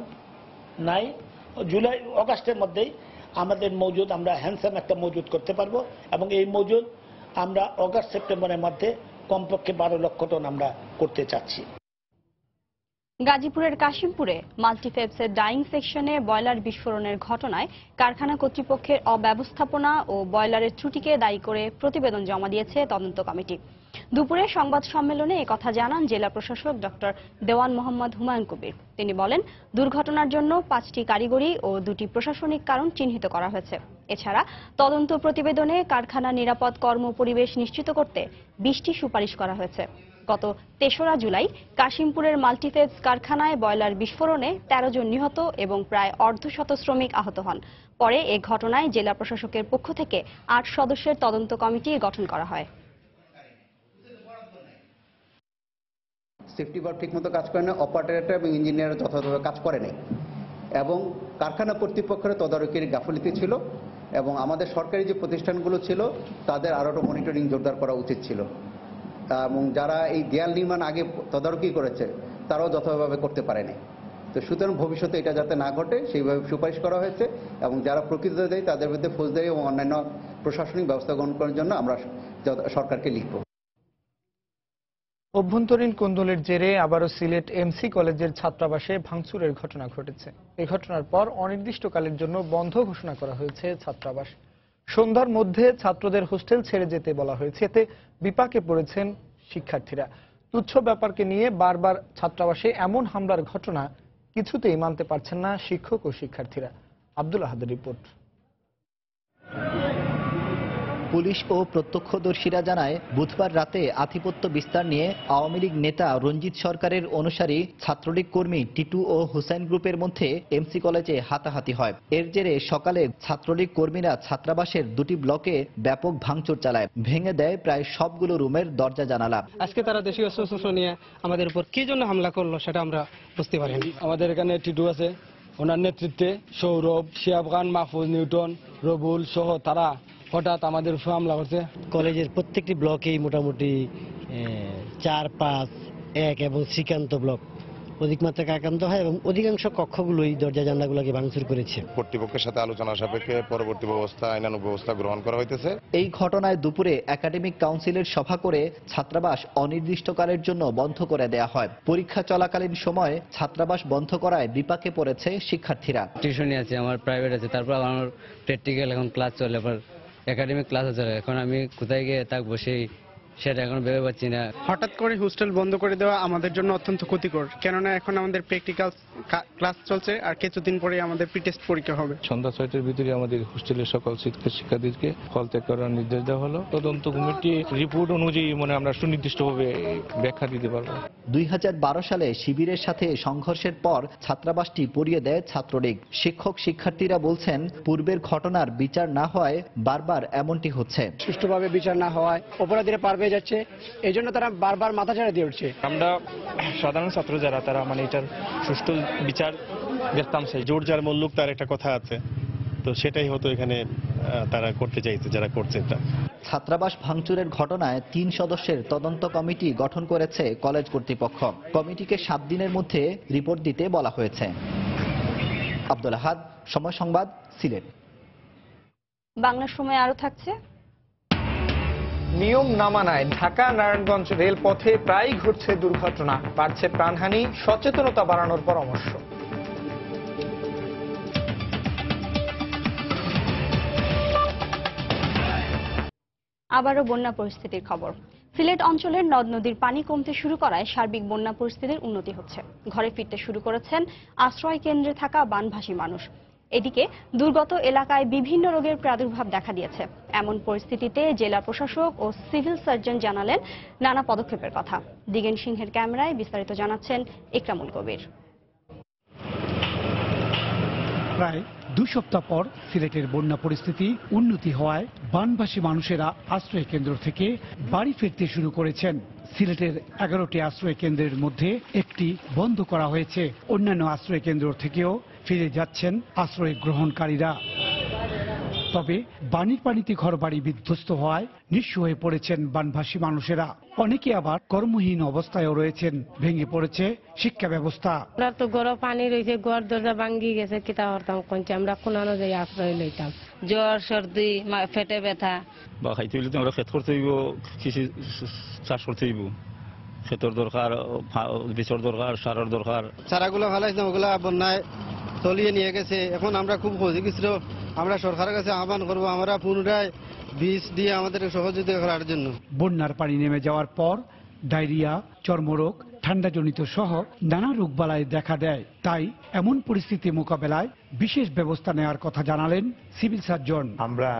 নাই। জুলাই আগস্টের মধ্যেই আমাদের মজুদ আমরা হ্যান্ডসাম একটা মজুদ করতে পারবো এবং এই মজুদ আমরা আগস্ট সেপ্টেম্বরের মধ্যে কমপক্ষে 12 লক্ষ টন আমরা করতে চাচ্ছি। গাজীপুরের কাশিমপুরে মাল্টিফেপসের ডাইং সেকশনে বয়লার বিস্ফোরণের ঘটনায় কারখানা কর্তৃপক্ষের অব্যবস্থাপনা ও বয়লারের ত্রুটিকে দায়ী করে প্রতিবেদন জমা দিয়েছে তদন্ত কমিটি। দুপুরে সংবাদ সম্মেলনে একথা জানান জেলা প্রশাসক ডক্টর দেওয়ান মোহাম্মদ হুমায়ুন কবির। তিনি বলেন, দুর্ঘটনার জন্য 5টি কারিগরি ও 2টি প্রশাসনিক কারণ চিহ্নিত করা হয়েছে। এছাড়া তদন্ত প্রতিবেদনে কারখানা নিরাপদ কর্মপরিবেশ নিশ্চিত করতে 20টি সুপারিশ করা হয়েছে। গত 3রা জুলাই কাশিমপুরের মাল্টিফেপস কারখানায় বয়লার বিস্ফোরণে 13 জন নিহত এবং প্রায় অর্ধশত শ্রমিক আহত হন। পরে এ ঘটনায় জেলা প্রশাসকের পক্ষ থেকে 8 সদস্যের তদন্ত কমিটি গঠন করা হয়। সেফটি বোর্ড ঠিকমতো কাজ করে না, অপারেটর এবং ইঞ্জিনিয়ার যথাযথ কাজ করে নাই এবং কারখানা কর্তৃপক্ষের তদারকির গাফিলতি ছিল এবং আমাদের সরকারি যে প্রতিষ্ঠানগুলো ছিল তাদের আরও মনিটরিং জোরদার করা উচিত ছিল এবং যারা এই দেয়াল নির্মাণ আগে তদারকি করেছে তারাও যথাযথভাবে করতে পারেনি। তো সুতরাং ভবিষ্যতে এটা যাতে না ঘটে সেইভাবে সুপারিশ করা হয়েছে এবং যারা প্রকৃত দেয় তাদের বিরুদ্ধে ফৌজদারি এবং অন্যান্য প্রশাসনিক ব্যবস্থা গ্রহণ করার জন্য আমরা সরকারকে লিখব। অভ্যন্তরীণ কোন্দলের জেরে আবারও সিলেট এমসি কলেজের ছাত্রাবাসে ভাঙচুরের ঘটনা ঘটেছে। এই ঘটনার পর অনির্দিষ্টকালের জন্য বন্ধ ঘোষণা করা হয়েছে ছাত্রাবাস। সন্ধ্যার মধ্যে ছাত্রদের হোস্টেল ছেড়ে যেতে বলা হয়েছে। এতে বিপাকে পড়েছেন শিক্ষার্থীরা। তুচ্ছ ব্যাপারকে নিয়ে বারবার ছাত্রাবাসে এমন হামলার ঘটনা কিছুতেই মানতে পারছেন না শিক্ষক ও শিক্ষার্থীরা। আব্দুল আহাদের রিপোর্ট। পুলিশ ও প্রত্যক্ষদর্শীরা জানায়, বুধবার রাতে আধিপত্য বিস্তার নিয়ে আওয়ামী লীগ নেতা রঞ্জিত সরকারের অনুসারী ছাত্রলীগ কর্মী টিটু ও হুসাইন গ্রুপের মধ্যে এমসি কলেজে হাতাহাতি হয়। এর জেরে সকালে ছাত্রলীগ কর্মীরা ছাত্রাবাসের 2টি ব্লকে ব্যাপক ভাঙচুর চালায়, ভেঙে দেয় প্রায় সবগুলো রুমের দরজা জানালা। আজকে তারা দেশীয় অস্ত্র নিয়ে আমাদের উপর কি জন্য হামলা করলো সেটা আমরা বুঝতে পারিনি। আমাদের এখানে টিটু আছে, ওনার নেতৃত্বে সৌরভ, শিহাব খান, মাহফুজ, নিউটন, রবুল সহ তারা হঠাৎ আমাদের উপর হামলা করছে। কলেজের প্রত্যেকটি ব্লকেই মোটামুটি 4, 5, 1 এবং শ্রীকান্ত ব্লক অধিক মাত্রায় আক্রান্ত হয় এবং অধিকাংশ কক্ষগুলোই দরজা জানলাগুলোকে ভাঙচুর করেছে। কর্তৃপক্ষের সাথে আলোচনা সাপেক্ষে পরবর্তী ব্যবস্থা আইনানুগ ব্যবস্থা গ্রহণ করা হইতেছে। এই ঘটনায় দুপুরে একাডেমিক কাউন্সিলের সভা করে ছাত্রাবাস অনির্দিষ্টকালের জন্য বন্ধ করে দেয়া হয়। পরীক্ষা চলাকালীন সময়ে ছাত্রাবাস বন্ধ করায় বিপাকে পড়েছে শিক্ষার্থীরা। টিউশনই আছে, আমার প্রাইভেট আছে, তারপর আমার প্র্যাকটিক্যাল এখন ক্লাস চলে, আবার একাডেমিক ক্লাস চলে। এখন আমি কোথায় গিয়ে থাকবো সেটা এখন ভেবে পাচ্ছি না। হঠাৎ করে হোস্টেল বন্ধ করে দেওয়া আমাদের জন্য অত্যন্ত ক্ষতিকর, কেননা এখন আমাদের প্র্যাকটিক্যাল ক্লাস চলছে আর কিছুদিন পরে আমাদের প্রি-টেস্ট পরীক্ষা হবে। সন্ধ্যা 6টার ভিতরে আমাদের হোস্টেলের সকল শিক্ষার্থীদেরকে হল ত্যাগ করার নির্দেশ দেওয়া হলো। তদন্ত কমিটি রিপোর্ট অনুযায়ী আমরা সুনির্দিষ্টভাবে ব্যাখ্যা দিতে পারবো। 2012 সালে শিবিরের সাথে সংঘর্ষের পর ছাত্রাবাসটি পুড়িয়ে দেয় ছাত্রলীগ। শিক্ষক শিক্ষার্থীরা বলছেন পূর্বের ঘটনার বিচার না হওয়ায় বারবার এমনটি হচ্ছে। সুষ্ঠুভাবে বিচার না হওয়ায় অপরাধীরা পার পেয়ে যাচ্ছে, এই জন্য তারা বারবার মাথাচাড়া দিয়ে উঠছে। আমরা সাধারণ ছাত্র যারা তারা এটার সুষ্ঠু বিচার দেখতাম। সেই জোর যার মল্লুক তার একটা কথা আছে, তো সেটাই হতো এখানে তারা করতে চাইছে, যারা করছে এটা। ছাত্রাবাস ভাঙচুরের ঘটনায় 3 সদস্যের তদন্ত কমিটি গঠন করেছে কলেজ কর্তৃপক্ষ। কমিটিকে 7 দিনের মধ্যে রিপোর্ট দিতে বলা হয়েছে। আব্দুল আহাদ, সময় সংবাদ, সিলেট। বাংলা সময় আরো থাকছে। নিয়ম না মানায় ঢাকা নারায়ণগঞ্জ রেলপথে প্রায়ই ঘটছে দুর্ঘটনা, বাড়ছে প্রাণহানি, সচেতনতা বাড়ানোর পরামর্শ। আবারও বন্যা পরিস্থিতির খবর। সিলেট অঞ্চলের নদ নদীর পানি কমতে শুরু করায় সার্বিক বন্যা পরিস্থিতির উন্নতি হচ্ছে। ঘরে ফিরতে শুরু করেছেন আশ্রয় কেন্দ্রে থাকা বানভাসী মানুষ। এদিকে দুর্গত এলাকায় বিভিন্ন রোগের প্রাদুর্ভাব দেখা দিয়েছে। এমন পরিস্থিতিতে জেলা প্রশাসক ও সিভিল সার্জন জানালেন নানা পদক্ষেপের কথা। দিগেন সিংহের ক্যামেরায় বিস্তারিত জানাচ্ছেন ইকরামুল কবির। প্রায় 2 সপ্তাহ পর সিলেটের বন্যা পরিস্থিতি উন্নতি হওয়ায় বানভাসী মানুষেরা আশ্রয় কেন্দ্র থেকে বাড়ি ফিরতে শুরু করেছেন। সিলেটের 11টি আশ্রয় কেন্দ্রের মধ্যে একটি বন্ধ করা হয়েছে। অন্যান্য আশ্রয় কেন্দ্র থেকেও ফিরে যাচ্ছেন আশ্রয় গ্রহণকারীরা। তবে বানের পানিতে ঘরবাড়ি বিধ্বস্ত হওয়ায় নিঃস্ব হয়ে পড়েছেন বানভাসী মানুষেরা। অনেকে আবার কর্মহীন অবস্থায়ও রয়েছেন। ভেঙে পড়েছে শিক্ষা ব্যবস্থা। আমরা তো গড় পানি রয়েছে, ঘর দরজা ভাঙ্গি গেছে, কিতা করতাম কোনছে আমরা কোনানো যাই আশ্রয় লইতাম। জ্বর সর্দি পেটে ব্যথা বা খাইতে হইলে তো আমরা ক্ষেত করতে হইব, কৃষি চাষ করতে হইব, ক্ষেতর দরকার, বীজের দরকার, সারের দরকার। চারাগুলো ফেলাইছিলাম, ওগুলা বন্যায় তলিয়ে নিয়ে গেছে। এখন আমরা খুব ক্ষতিগ্রস্ত। আমরা সরকারের কাছে আহ্বান করব, আমরা পুনরায় বীজ দিয়ে আমাদের সহযোগিতা করার জন্য। বন্যার পানি নেমে যাওয়ার পর ডায়রিয়া, চর্মরোগ, ঠান্ডাজনিত সহ নানা রোগবালাই দেখা দেয়। তাই এমন পরিস্থিতি মোকাবেলায় বিশেষ ব্যবস্থা নেওয়ার কথা জানালেন সিভিল সার্জন। আমরা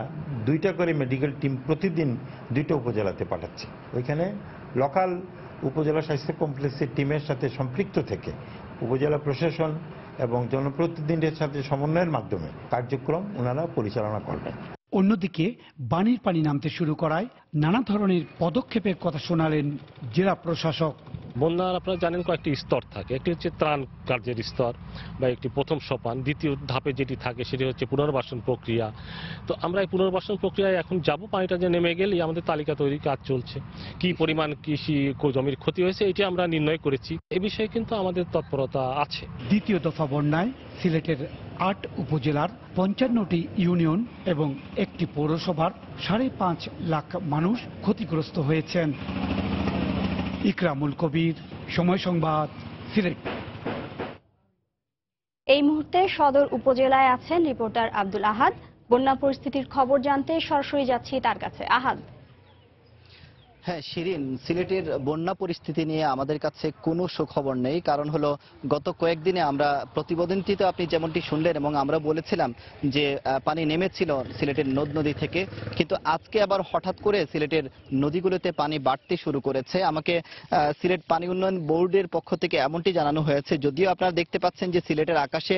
2টা করে মেডিকেল টিম প্রতিদিন 2টা উপজেলাতে পাঠাচ্ছি। ওইখানে লোকাল উপজেলা স্বাস্থ্য কমপ্লেক্সের টিমের সাথে সম্পৃক্ত থেকে উপজেলা প্রশাসন এবং জনপ্রতিনিধিদের সাথে সমন্বয়ের মাধ্যমে কার্যক্রম ওনারা পরিচালনা করবেন। অন্যদিকে বানের পানি নামতে শুরু করায় নানা ধরনের পদক্ষেপের কথা শোনালেন জেলা প্রশাসক। বন্যার আপনারা জানেন কয়েকটি স্তর থাকে। একটি হচ্ছে ত্রাণ কার্যের স্তর বা একটি প্রথম সোপান। দ্বিতীয় ধাপে যেটি থাকে সেটি হচ্ছে পুনর্বাসন প্রক্রিয়া। তো আমরা এই পুনর্বাসন প্রক্রিয়ায় এখন যাব। পানিটা যে নেমে গেলেই আমাদের তালিকা তৈরি কাজ চলছে। কি পরিমাণ কৃষি জমির ক্ষতি হয়েছে এটি আমরা নির্ণয় করেছি। এ বিষয়ে কিন্তু আমাদের তৎপরতা আছে। দ্বিতীয় দফা বন্যায় সিলেটের 8 উপজেলার 55টি ইউনিয়ন এবং একটি পৌরসভার 5.5 লাখ মানুষ ক্ষতিগ্রস্ত হয়েছেন। ইকরামুল কবির, সময় সংবাদ, সিলেট। এই মুহূর্তে সদর উপজেলায় আছেন রিপোর্টার আব্দুল আহাদ। বন্যা পরিস্থিতির খবর জানতে সরাসরি যাচ্ছি তার কাছে। আহাদ। হ্যাঁ শিরিন, সিলেটের বন্যা পরিস্থিতি নিয়ে আমাদের কাছে কোনো সুখবর নেই। কারণ হলো গত কয়েকদিনে আমরা প্রতিবেদনটিতে আপনি যেমনটি শুনলেন এবং আমরা বলেছিলাম যে পানি নেমেছিল সিলেটের নদ নদী থেকে, কিন্তু আজকে আবার হঠাৎ করে সিলেটের নদীগুলোতে পানি বাড়তে শুরু করেছে। আমাকে সিলেট পানি উন্নয়ন বোর্ডের পক্ষ থেকে এমনটি জানানো হয়েছে। যদিও আপনারা দেখতে পাচ্ছেন যে সিলেটের আকাশে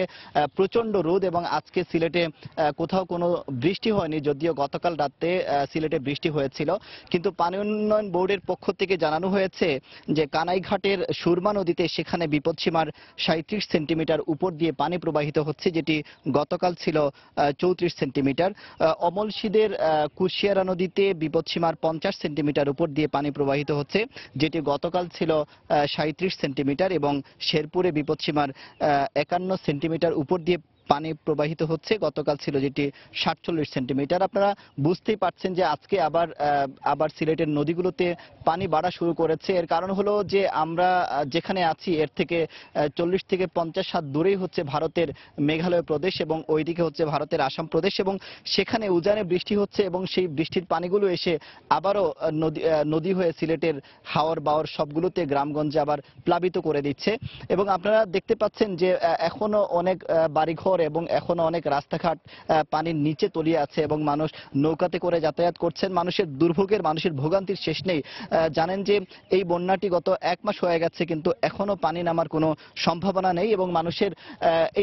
প্রচন্ড রোদ এবং আজকে সিলেটে কোথাও কোনো বৃষ্টি হয়নি, যদিও গতকাল রাতে সিলেটে বৃষ্টি হয়েছিল। কিন্তু পানি উন্নয়ন উন্নয়ন বোর্ডের পক্ষ থেকে জানানো হয়েছে যে কানাইঘাটের সুরমা নদীতে সেখানে বিপদসীমার 37 সেন্টিমিটার উপর দিয়ে পানি প্রবাহিত হচ্ছে, যেটি গতকাল ছিল 34 সেন্টিমিটার। অমলশীদের কুশিয়ারা নদীতে বিপদসীমার 50 সেন্টিমিটার উপর দিয়ে পানি প্রবাহিত হচ্ছে, যেটি গতকাল ছিল 37 সেন্টিমিটার, এবং শেরপুরে বিপদসীমার 51 সেন্টিমিটার উপর দিয়ে পানি প্রবাহিত হচ্ছে, গতকাল ছিল যেটি 47 সেন্টিমিটার। আপনারা বুঝতেই পারছেন যে আজকে আবার সিলেটের নদীগুলোতে পানি বাড়া শুরু করেছে। এর কারণ হলো যে আমরা যেখানে আছি এর থেকে 40 থেকে 50 হাত দূরেই হচ্ছে ভারতের মেঘালয় প্রদেশ, এবং ওইদিকে হচ্ছে ভারতের আসাম প্রদেশ, এবং সেখানে উজানে বৃষ্টি হচ্ছে, এবং সেই বৃষ্টির পানিগুলো এসে আবারও নদী হয়ে সিলেটের হাওর বাওর সবগুলোতে গ্রামগঞ্জে আবার প্লাবিত করে দিচ্ছে। এবং আপনারা দেখতে পাচ্ছেন যে এখনো অনেক বাড়িঘর এবং এখনো অনেক রাস্তাঘাট পানির নিচে তলিয়ে আছে, এবং মানুষ নৌকাতে করে যাতায়াত করছেন। মানুষের দুর্ভোগের, মানুষের ভোগান্তির শেষ নেই। জানেন যে এই বন্যাটি গত 1 মাস হয়ে গেছে, কিন্তু এখনো পানি নামার কোনো সম্ভাবনা নেই, এবং মানুষের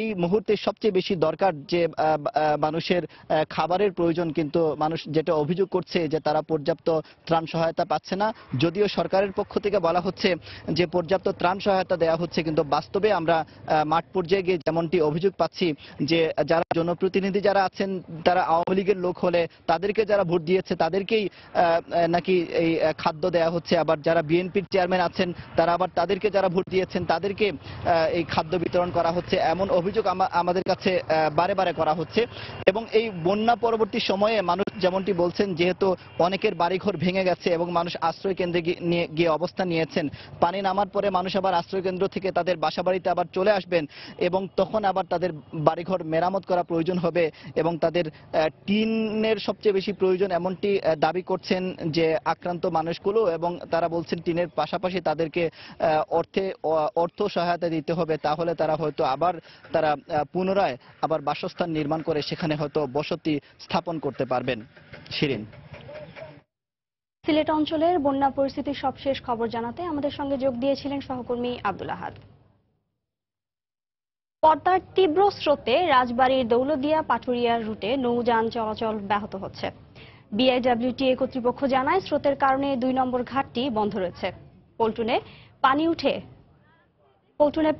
এই মুহূর্তে সবচেয়ে বেশি দরকার যে মানুষের খাবারের প্রয়োজন, কিন্তু মানুষ যেটা অভিযোগ করছে যে তারা পর্যাপ্ত ত্রাণ সহায়তা পাচ্ছে না। যদিও সরকারের পক্ষ থেকে বলা হচ্ছে যে পর্যাপ্ত ত্রাণ সহায়তা দেওয়া হচ্ছে, কিন্তু বাস্তবে আমরা মাঠ পর্যায়ে গিয়ে যেমনটি অভিযোগ পাচ্ছি যে যারা জনপ্রতিনিধি যারা আছেন তারা আওয়ামী লীগের লোক হলে তাদেরকে যারা ভোট দিয়েছে তাদেরকেই নাকি এই খাদ্য দেয়া হচ্ছে, আবার যারা বিএনপির চেয়ারম্যান আছেন তারা আবার তাদেরকে যারা ভোট দিয়েছেন তাদেরকে এই খাদ্য বিতরণ করা হচ্ছে, এমন অভিযোগ আমাদের কাছে বারে বারে করা হচ্ছে। এবং এই বন্যা পরবর্তী সময়ে মানুষ যেমনটি বলছেন, যেহেতু অনেকের বাড়িঘর ভেঙে গেছে এবং মানুষ আশ্রয় কেন্দ্রে গিয়ে অবস্থান নিয়েছেন, পানি নামার পরে মানুষ আবার আশ্রয় কেন্দ্র থেকে তাদের বাসাবাড়িতে আবার চলে আসবেন, এবং তখন আবার তাদের বাড়িঘর মেরামত করা প্রয়োজন হবে, এবং তাদের টিনের সবচেয়ে বেশি প্রয়োজন এমনটি দাবি করছেন যে আক্রান্ত মানুষগুলো। এবং তারা বলছেন টিনের পাশাপাশি তাদেরকে অর্থ সহায়তা দিতে হবে, তাহলে তারা হয়তো আবার পুনরায় আবার বাসস্থান নির্মাণ করে সেখানে হয়তো বসতি স্থাপন করতে পারবেন। শিরিন, সিলেট অঞ্চলের বন্যা পরিস্থিতির সবশেষ খবর জানাতে আমাদের সঙ্গে যোগ দিয়েছিলেন সহকর্মী আব্দুল আহাদ। পদ্মার তীব্র স্রোতে রাজবাড়ীর দৌলতদিয়া পাটুরিয়া রুটে নৌযান চলাচল ব্যাহত হচ্ছে। বিআইডব্লিউটিএ কর্তৃপক্ষ জানায় স্রোতের কারণে 2 নম্বর ঘাটটি বন্ধ রয়েছে। পল্টনে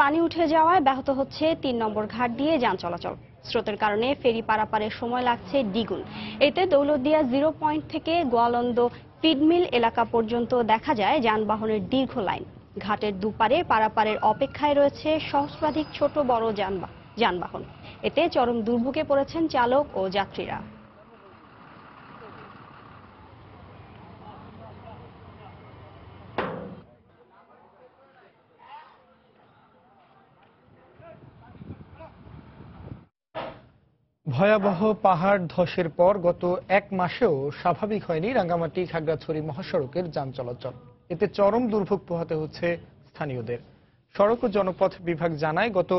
পানি উঠে যাওয়ায় ব্যাহত হচ্ছে 3 নম্বর ঘাট দিয়ে যান চলাচল। স্রোতের কারণে ফেরি পারাপারের সময় লাগছে দ্বিগুণ। এতে দৌলতদিয়া 0 পয়েন্ট থেকে গোয়ালন্দ ফিডমিল এলাকা পর্যন্ত দেখা যায় যানবাহনের দীর্ঘ লাইন। ঘাটের দুপারে পারাপারের অপেক্ষায় রয়েছে সহস্রাধিক ছোট বড় যানবাহন। এতে চরম দুর্ভোগে পড়েছেন চালক ও যাত্রীরা। ভয়াবহ পাহাড় ধসের পর গত 1 মাসেও স্বাভাবিক হয়নি রাঙ্গামাটি খাগড়াছড়ি মহাসড়কের যান চলাচল। এতে চরম দুর্ভোগ পোহাতে হচ্ছে স্থানীয়দের। সড়ক ও জনপথ বিভাগ জানায় গত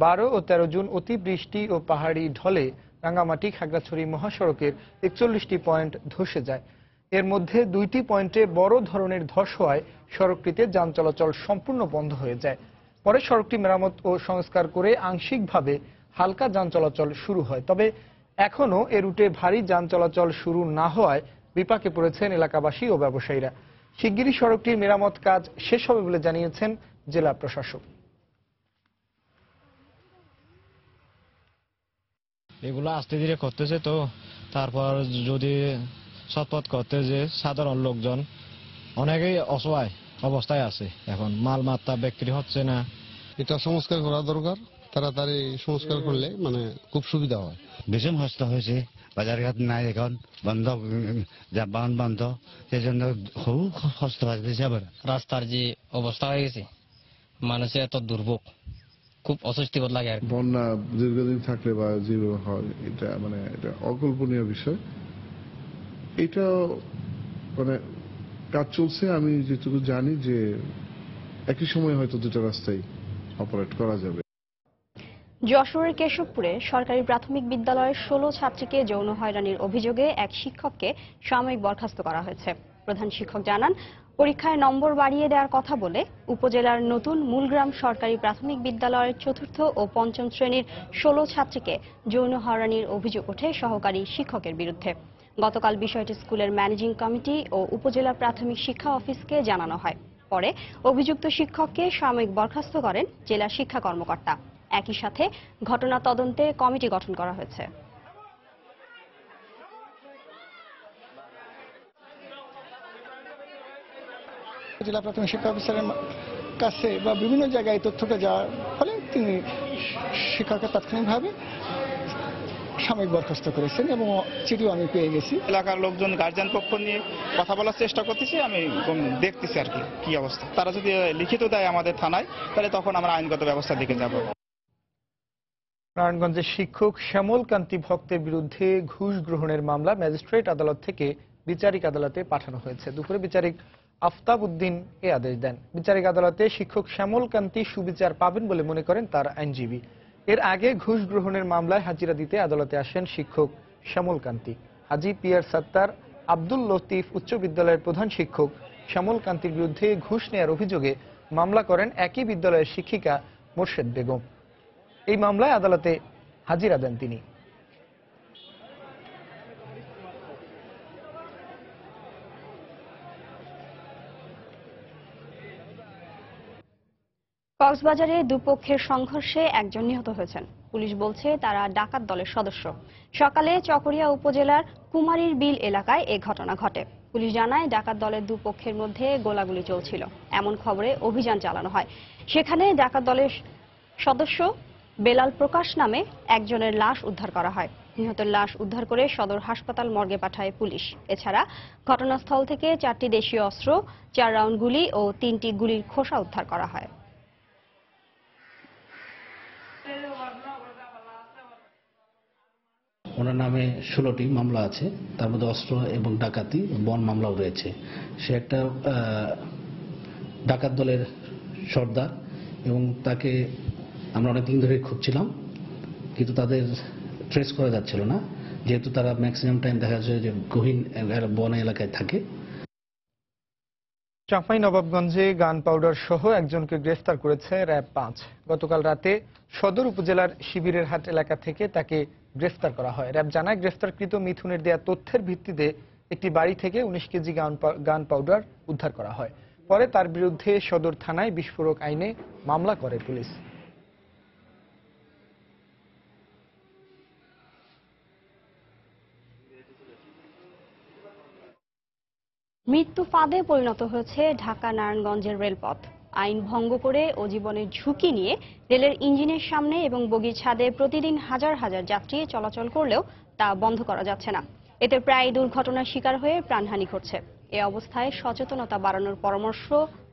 12 ও 13 জুন অতিবৃষ্টি ও পাহাড়ি ঢলে রাঙ্গামাটি খাগড়াছড়ি মহাসড়কের 41টি পয়েন্ট ধসে যায়। এর মধ্যে 2টি পয়েন্টে বড় ধরনের ধস হওয়ায় সড়কটিতে যান চলাচল সম্পূর্ণ বন্ধ হয়ে যায়। পরে সড়কটি মেরামত ও সংস্কার করে আংশিকভাবে হালকা যান চলাচল শুরু হয়। তবে এখনো এ রুটে ভারী যান চলাচল শুরু না হওয়ায় বিপাকে পড়েছেন এলাকাবাসী ও ব্যবসায়ীরা। শিগগিরই সড়কটির মেরামত কাজ শেষ হবে বলে জানিয়েছেন জেলা প্রশাসক। এগুলো আস্তে ধীরে করতেছে, তো তারপর যদি সৎপথ করতে যে সাধারণ লোকজন অনেকেই অসহায় অবস্থায় আছে, এখন মাল মাত্রা বিক্রি হচ্ছে না। এটা সংস্কার করা দরকার, তাড়াতাড়ি সংস্কার করলে মানে খুব সুবিধা হয়। ভীষণ কষ্ট হয়েছে, বাজারঘাট নাই, এখন বন্ধ, যানবাহন বন্ধ, সেই জন্য খুব কষ্ট হয়েছে। আবার রাস্তার যে অবস্থা হয়ে গেছে, মানুষের এত দুর্ভোগ, খুব অস্বস্তিকর লাগে। আর বন্যা দীর্ঘদিন থাকলে বা যেভাবে হয়, এটা মানে এটা অকল্পনীয় বিষয়। এটা মানে কাজ চলছে, আমি যেটুকু জানি যে একই সময় হয়তো 2টা রাস্তায় অপারেট করা যাবে। যশোরের কেশবপুরে সরকারি প্রাথমিক বিদ্যালয়ের 16 ছাত্রীকে যৌন হয়রানির অভিযোগে এক শিক্ষককে সাময়িক বরখাস্ত করা হয়েছে। প্রধান শিক্ষক জানান, পরীক্ষায় নম্বর বাড়িয়ে দেওয়ার কথা বলে উপজেলার নতুন মূলগ্রাম সরকারি প্রাথমিক বিদ্যালয়ের 4র্থ ও 5ম শ্রেণীর 16 ছাত্রীকে যৌন হয়রানির অভিযোগ ওঠে সহকারী শিক্ষকের বিরুদ্ধে। গতকাল বিষয়টি স্কুলের ম্যানেজিং কমিটি ও উপজেলা প্রাথমিক শিক্ষা অফিসকে জানানো হয়। পরে অভিযুক্ত শিক্ষককে সাময়িক বরখাস্ত করেন জেলা শিক্ষা কর্মকর্তা। একই সাথে ঘটনা তদন্তে কমিটি গঠন করা হয়েছে। জেলা প্রাথমিক শিক্ষা অফিসারের কাছে বা বিভিন্ন জায়গায় তথ্যটা যাওয়ার ফলে তিনি শিক্ষককে তাৎক্ষণিকভাবে সাময়িক বরখাস্ত করেছেন এবং চিঠিও আমি পেয়ে গেছি। এলাকার লোকজন গার্জিয়ান পক্ষ নিয়ে কথা বলার চেষ্টা করতেছি, আমি দেখতেছি আর কি অবস্থা। তারা যদি লিখিত দেয় আমাদের থানায়, তাহলে তখন আমরা আইনগত ব্যবস্থার দিকে যাব। নারায়ণগঞ্জের শিক্ষক শ্যামল কান্তি ভক্তের বিরুদ্ধে ঘুষ গ্রহণের মামলা ম্যাজিস্ট্রেট আদালত থেকে বিচারিক আদালতে পাঠানো হয়েছে। দুপুরে বিচারিক আফতাব উদ্দিন এ আদেশ দেন। বিচারিক আদালতে শিক্ষক শ্যামল কান্তি সুবিচার পাবেন বলে মনে করেন তার আইনজীবী। এর আগে ঘুষ গ্রহণের মামলায় হাজিরা দিতে আদালতে আসেন শিক্ষক শ্যামল কান্তি। হাজী পিয়ার সাত্তার আব্দুল লতিফ উচ্চ বিদ্যালয়ের প্রধান শিক্ষক শ্যামল কান্তির বিরুদ্ধে ঘুষ নেয়ার অভিযোগে মামলা করেন একই বিদ্যালয়ের শিক্ষিকা মোর্শেদ বেগম। এই মামলায় আদালতে হাজিরা দেন তিনি। কক্সবাজারে দুপক্ষের সংঘর্ষে একজন নিহত হয়েছেন। পুলিশ বলছে তারা ডাকাত দলের সদস্য। সকালে চকরিয়া উপজেলার কুমারীর বিল এলাকায় এ ঘটনা ঘটে। পুলিশ জানায় ডাকাত দলের দুপক্ষের মধ্যে গোলাগুলি চলছিল। এমন খবরে অভিযান চালানো হয়। সেখানে ডাকাত দলের সদস্য বেলাল প্রকাশ নামে একজনের লাশ উদ্ধার করা হয়। নিহতের লাশ উদ্ধার করে সদর হাসপাতাল মর্গে পাঠায় পুলিশ। এছাড়া ঘটনাস্থল থেকে 4টি দেশীয় অস্ত্র, 4 রাউন্ড গুলি ও 3টি গুলির খোসা উদ্ধার করা হয়। ওনার নামে 16টি মামলা আছে, তার মধ্যে অস্ত্র এবং ডাকাতি বন মামলাও রয়েছে। সে একটা ডাকাত দলের সর্দার এবং তাকে আমরা অনেকদিন ধরে খুঁজছিলাম, কিন্তু তাদের ট্রেস করা যাচ্ছিল না, যেহেতু তারা ম্যাক্সিমাম টাইম দেখা যায় যে গহীন বন এলাকায় থাকে। চাঁপাইনবাবগঞ্জে গান পাউডার সহ একজনকে গ্রেফতার করেছে র্যাব 5। গতকাল রাতে সদর উপজেলার শিবিরের হাট এলাকা থেকে তাকে গ্রেফতার করা হয়। র্যাব জানায় গ্রেফতারকৃত মিথুনের দেয়া তথ্যের ভিত্তিতে একটি বাড়ি থেকে 19 কেজি গান পাউডার উদ্ধার করা হয়। পরে তার বিরুদ্ধে সদর থানায় বিস্ফোরক আইনে মামলা করে পুলিশ। মৃত্যু ফাঁদে পরিণত হয়েছে ঢাকা নারায়ণগঞ্জের রেলপথ। আইন ভঙ্গ করে ও জীবনের ঝুঁকি নিয়ে রেলের ইঞ্জিনের সামনে এবং বগির ছাদে প্রতিদিন হাজার হাজার যাত্রী চলাচল করলেও তা বন্ধ করা যাচ্ছে না। এতে প্রায় দুর্ঘটনার শিকার হয়ে প্রাণহানি ঘটছে। এ অবস্থায় সচেতনতা বাড়ানোর পরামর্শ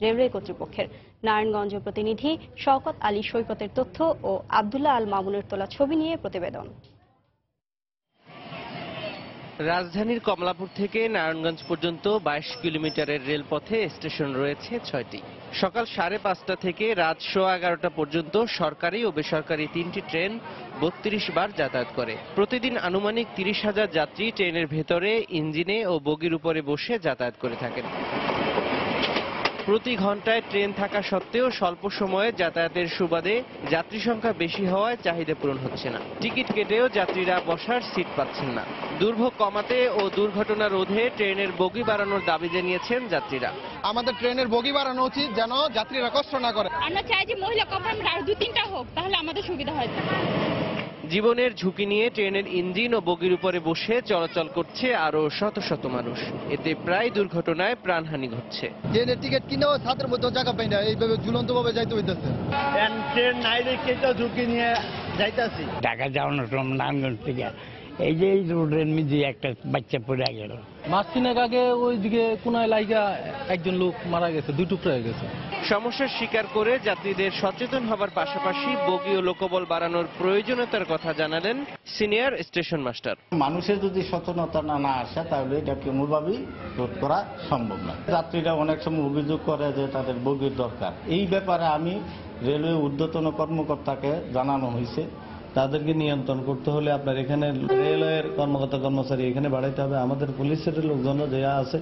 রেলওয়ে কর্তৃপক্ষের। নারায়ণগঞ্জ প্রতিনিধি শওকত আলী সৈকতের তথ্য ও আব্দুল্লাহ আল মামুনের তোলা ছবি নিয়ে প্রতিবেদন। রাজধানীর কমলাপুর থেকে নারায়ণগঞ্জ পর্যন্ত 22 কিলোমিটারের রেলপথে স্টেশন রয়েছে 6টি। সকাল 5:30 থেকে রাত 11:15 পর্যন্ত সরকারি ও বেসরকারি 3টি ট্রেন 32 বার যাতায়াত করে। প্রতিদিন আনুমানিক 30,000 যাত্রী ট্রেনের ভেতরে, ইঞ্জিনে ও বগির উপরে বসে যাতায়াত করে থাকেন। প্রতি ঘন্টায় ট্রেন থাকা সত্ত্বেও স্বল্প সময়ে যাতায়াতের সুবাদে যাত্রী সংখ্যা বেশি হওয়ায় চাহিদা পূরণ হচ্ছে না। টিকিট কেটেও যাত্রীরা বসার সিট পাচ্ছেন না। দুর্ভোগ কমাতে ও দুর্ঘটনা রোধে ট্রেনের বগি বাড়ানোর দাবি জানিয়েছেন যাত্রীরা। আমাদের ট্রেনের বগি বাড়ানো উচিত, যেন যাত্রীরা কষ্ট না করে। আমরা চাই যে মহিলা কম্পার্টমেন্ট আরো 2-3টা হোক, তাহলে আমাদের সুবিধা হয়। জীবনের ঝুঁকি নিয়ে ট্রেনের ইঞ্জিন ও বগির উপরে বসে চলাচল করছে আরো শত শত মানুষ। এতে প্রায় দুর্ঘটনায় প্রাণহানি ঘটছে। ট্রেনের টিকিট কিনেও ছাদের মধ্যে জায়গা পাই না, এইভাবে ঝুলন্ত ভাবে যাইতে হইতেছে। ট্রেন নাই দেখে তো ঝুঁকি নিয়ে যাইতেছি। ঢাকা যাওয়ানোর নারায়ণগঞ্জ থেকে এই যে এই রোডের মধ্যে একটা বাচ্চা পড়ে গেল। মাস তিনেক আগে ওইদিকে কোনায় লাইগা একজন লোক মারা গেছে, 2 টুকরা হয়ে গেছে। সমস্যার স্বীকার করে যাত্রীদের সচেতন হবার পাশাপাশি বগি ও লোকবল বাড়ানোর প্রয়োজনীয়তার কথা জানালেন সিনিয়র স্টেশন মাস্টার। মানুষের যদি সচেতনতা না আসে তাহলে এটা কোনোভাবেই রোধ করা সম্ভব না। যাত্রীরা অনেক সময় অভিযোগ করে যে তাদের বগির দরকার। এই ব্যাপারে আমি রেলওয়ে ঊর্ধ্বতন কর্মকর্তাকে জানানো হয়েছে। তাদেরকে নিয়ন্ত্রণ করতে হলে আপনার এখানে রেলওয়ের কর্মকর্তা কর্মচারী এখানে বাড়াইতে হবে, আমাদের পুলিশের লোকজন দেওয়া আছে।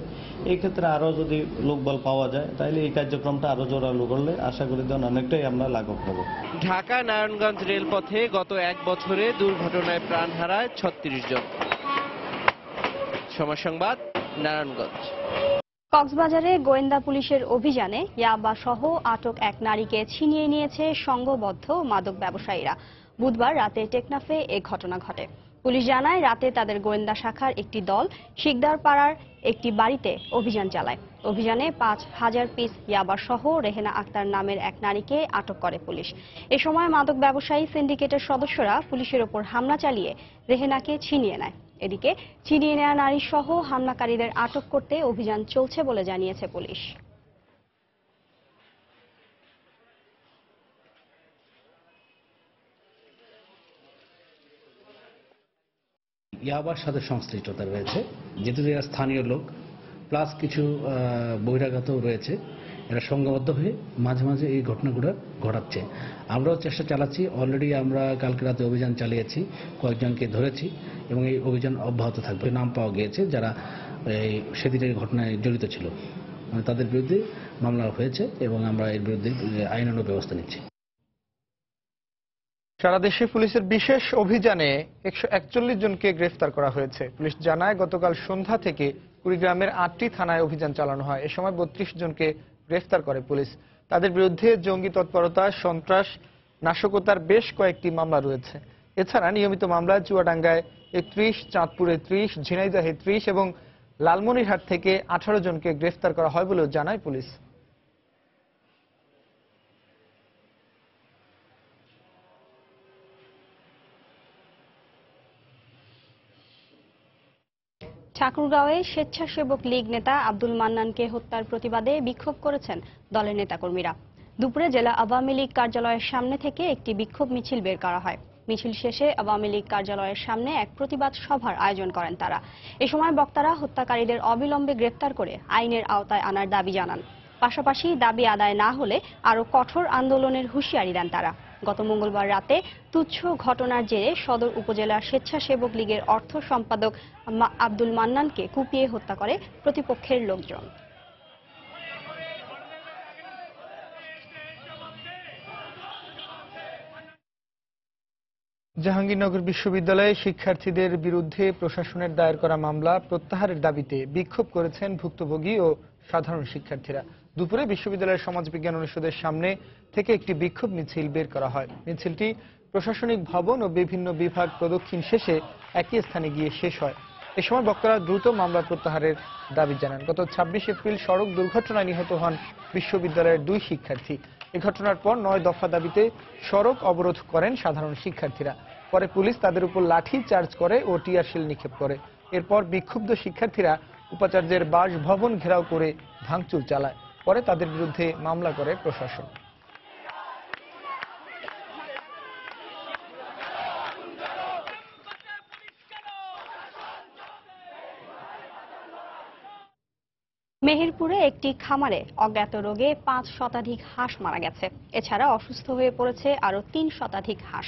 এই ক্ষেত্রে আরো যদি লোকবল পাওয়া যায় তাহলে এই কার্যক্রমটা আরো জোরালো করলে আশা করি অনেকটাই আমরা লাঘব হব। ঢাকা নারায়ণগঞ্জ রেলপথে গত 1 বছরে দুর্ঘটনায় প্রাণ হারায় 36 জন। সময় সংবাদ, নারায়ণগঞ্জ। কক্সবাজারে গোয়েন্দা পুলিশের অভিযানে ইয়াবা সহ আটক এক নারীকে ছিনিয়ে নিয়েছে সংঘবদ্ধ মাদক ব্যবসায়ীরা। বুধবার রাতে টেকনাফে এ ঘটনা ঘটে। পুলিশ জানায়, রাতে তাদের গোয়েন্দা শাখার একটি দল শিকদারপাড়ার একটি বাড়িতে অভিযান চালায়। অভিযানে 5,000 পিস ইয়াবা সহ রেহেনা আক্তার নামের এক নারীকে আটক করে পুলিশ। এ সময় মাদক ব্যবসায়ী সিন্ডিকেটের সদস্যরা পুলিশের ওপর হামলা চালিয়ে রেহেনাকে ছিনিয়ে নেয়। এদিকে ছিনিয়ে নেওয়া নারী সহ হামলাকারীদের আটক করতে অভিযান চলছে বলে জানিয়েছে পুলিশ। ইয়াবার সাথে সংশ্লিষ্টতা রয়েছে, যেহেতু এরা স্থানীয় লোক প্লাস কিছু বহিরাগত রয়েছে, এরা সংঘবদ্ধ হয়ে মাঝে মাঝে এই ঘটনাগুলো ঘটাচ্ছে। আমরাও চেষ্টা চালাচ্ছি, অলরেডি আমরা কালকে রাতে অভিযান চালিয়েছি, কয়েকজনকে ধরেছি এবং এই অভিযান অব্যাহত থাকবে। নাম পাওয়া গিয়েছে যারা এই সেদিনের ঘটনায় জড়িত ছিল, মানে তাদের বিরুদ্ধে মামলা হয়েছে এবং আমরা এর বিরুদ্ধে আইনানুগ ব্যবস্থা নিচ্ছি। সারা দেশে পুলিশের বিশেষ অভিযানে 141 জনকে গ্রেফতার করা হয়েছে। পুলিশ জানায়, গতকাল সন্ধ্যা থেকে কুড়িগ্রামের 8টি থানায় অভিযান চালানো হয়। এ সময় 32 জনকে গ্রেফতার করে পুলিশ। তাদের বিরুদ্ধে জঙ্গি তৎপরতা, সন্ত্রাস, নাশকতার বেশ কয়েকটি মামলা রয়েছে। এছাড়া নিয়মিত মামলায় চুয়াডাঙ্গায় 31, চাঁদপুরে 30, ঝিনাইদহে 30 এবং লালমনিরহাট থেকে 18 জনকে গ্রেফতার করা হয় বলেও জানায় পুলিশ। ঠাকুরগাঁওয়ে স্বেচ্ছাসেবক লীগ নেতা আব্দুল মান্নানকে হত্যার প্রতিবাদে বিক্ষোভ করেছেন দলের নেতাকর্মীরা। দুপুরে জেলা আওয়ামী লীগ কার্যালয়ের সামনে থেকে একটি বিক্ষোভ মিছিল বের করা হয়। মিছিল শেষে আওয়ামী লীগ কার্যালয়ের সামনে এক প্রতিবাদ সভার আয়োজন করেন তারা। এ সময় বক্তারা হত্যাকারীদের অবিলম্বে গ্রেফতার করে আইনের আওতায় আনার দাবি জানান। পাশাপাশি দাবি আদায় না হলে আরও কঠোর আন্দোলনের হুঁশিয়ারি দেন তারা। গত মঙ্গলবার রাতে তুচ্ছ ঘটনার জেরে সদর উপজেলার স্বেচ্ছাসেবক লীগের অর্থ সম্পাদক আব্দুল মান্নানকে কুপিয়ে হত্যা করে প্রতিপক্ষের লোকজন। জাহাঙ্গীরনগর বিশ্ববিদ্যালয়ে শিক্ষার্থীদের বিরুদ্ধে প্রশাসনের দায়ের করা মামলা প্রত্যাহারের দাবিতে বিক্ষোভ করেছেন ভুক্তভোগী ও সাধারণ শিক্ষার্থীরা। দুপুরে বিশ্ববিদ্যালয়ের সমাজবিজ্ঞান অনুষদের সামনে থেকে একটি বিক্ষোভ মিছিল বের করা হয়। মিছিলটি প্রশাসনিক ভবন ও বিভিন্ন বিভাগ প্রদক্ষিণ শেষে একই স্থানে গিয়ে শেষ হয়। এ সময় বক্তারা দ্রুত মামলা প্রত্যাহারের দাবি জানান। গত 26 এপ্রিল সড়ক দুর্ঘটনায় নিহত হন বিশ্ববিদ্যালয়ের 2 শিক্ষার্থী। এ ঘটনার পর 9 দফা দাবিতে সড়ক অবরোধ করেন সাধারণ শিক্ষার্থীরা। পরে পুলিশ তাদের উপর লাঠি চার্জ করে ও টিয়ারশেল নিক্ষেপ করে। এরপর বিক্ষুব্ধ শিক্ষার্থীরা উপাচার্যের বাসভবন ঘেরাও করে ভাঙচুর চালায়। পরে তাদের বিরুদ্ধে মামলা করে প্রশাসন। মেহেরপুরে একটি খামারে অজ্ঞাত রোগে 5 শতাধিক হাঁস মারা গেছে। এছাড়া অসুস্থ হয়ে পড়েছে আরো 3 শতাধিক হাঁস।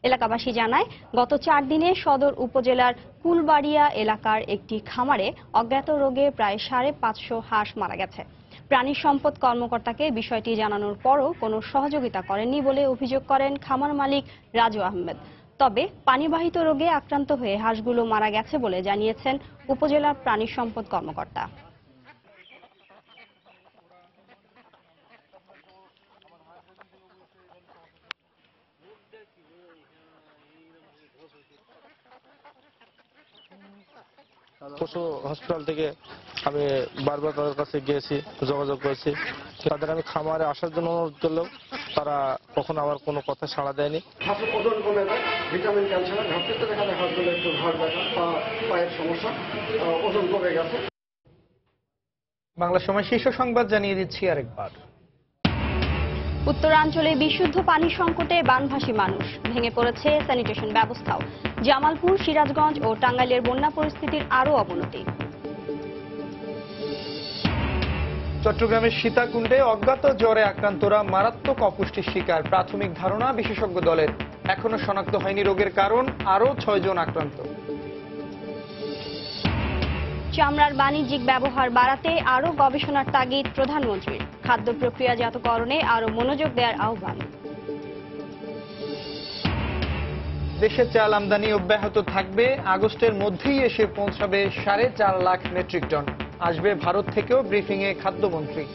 এলাকাবাসী জানায়, গত 4 দিনে সদর উপজেলার কুলবাড়িয়া এলাকার একটি খামারে অজ্ঞাত রোগে প্রায় 550 হাঁস মারা গেছে। প্রাণী সম্পদ কর্মকর্তাকে বিষয়টি জানানোর পরও কোনো সহযোগিতা করেননি বলে অভিযোগ করেন খামার মালিক রাজু আহমেদ। তবে পানিবাহিত রোগে আক্রান্ত হয়ে হাঁসগুলো মারা গেছে বলে জানিয়েছেন উপজেলার প্রাণী সম্পদ কর্মকর্তা। পশু হসপিটাল থেকে আমি বারবার তাদের কাছে গিয়েছি, যোগাযোগ করেছি। তাদের আমি খামারে আসার জন্য অনুরোধ করলেও তারা কখনো আমার কোনো কথা সাড়া দেয়নি। হাঁসের ওজন কমে যায়, ভিটামিন ক্যালসিয়ামের ঘাটতিতে দেখা যায় হাঁসগুলো একটু ঘাড় ব্যথা বা পায়ের সমস্যা, ওজন কমে গেছে। বাংলা সময় শীর্ষ সংবাদ জানিয়ে দিচ্ছি আরেকবার। উত্তরাঞ্চলে বিশুদ্ধ পানি সংকটে বানভাসী মানুষ, ভেঙে পড়েছে স্যানিটেশন ব্যবস্থাও। জামালপুর, সিরাজগঞ্জ ও টাঙ্গাইলের বন্যা পরিস্থিতির আরও অবনতি। চট্টগ্রামের সীতাকুণ্ডে অজ্ঞাত জ্বরে আক্রান্তরা মারাত্মক অপুষ্টির শিকার। প্রাথমিক ধারণা বিশেষজ্ঞ দলের, এখনো শনাক্ত হয়নি রোগের কারণ, আরও 6 জন আক্রান্ত। চামড়ার বাণিজ্যিক ব্যবহার বাড়াতে আরও গবেষণার তাগিদ প্রধানমন্ত্রীর। খাদ্য প্রক্রিয়াজাতকরণে আরও মনোযোগ দেওয়ার আহ্বান। দেশে চাল আমদানি অব্যাহত থাকবে, আগস্টের মধ্যেই এসে পৌঁছাবে 4.5 লাখ মেট্রিক টন। আসবে ভারত থেকেও ব্রিফিংয়ে খাদ্যমন্ত্রী।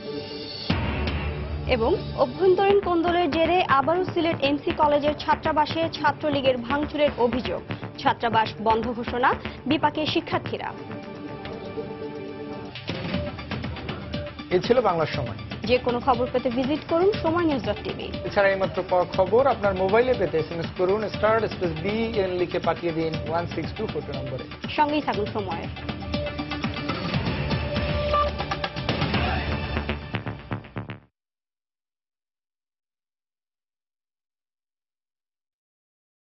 এবং অভ্যন্তরীণ কোন্দলের জেরে আবারও সিলেট এমসি কলেজের ছাত্রাবাসে ছাত্রলীগের ভাঙচুরের অভিযোগ, ছাত্রাবাস বন্ধ ঘোষণা, বিপাকে শিক্ষার্থীরা। এ ছিল বাংলার সময়। যে কোনো খবর পেতে ভিজিট করুন সময়নিউজ.tv। এছাড়া এইমাত্র পাওয়া খবর আপনার মোবাইলে পেতে SMS করুন *BN লিখে পাঠিয়ে দিন 16242 নম্বরে। সঙ্গেই থাকুন সময়ের।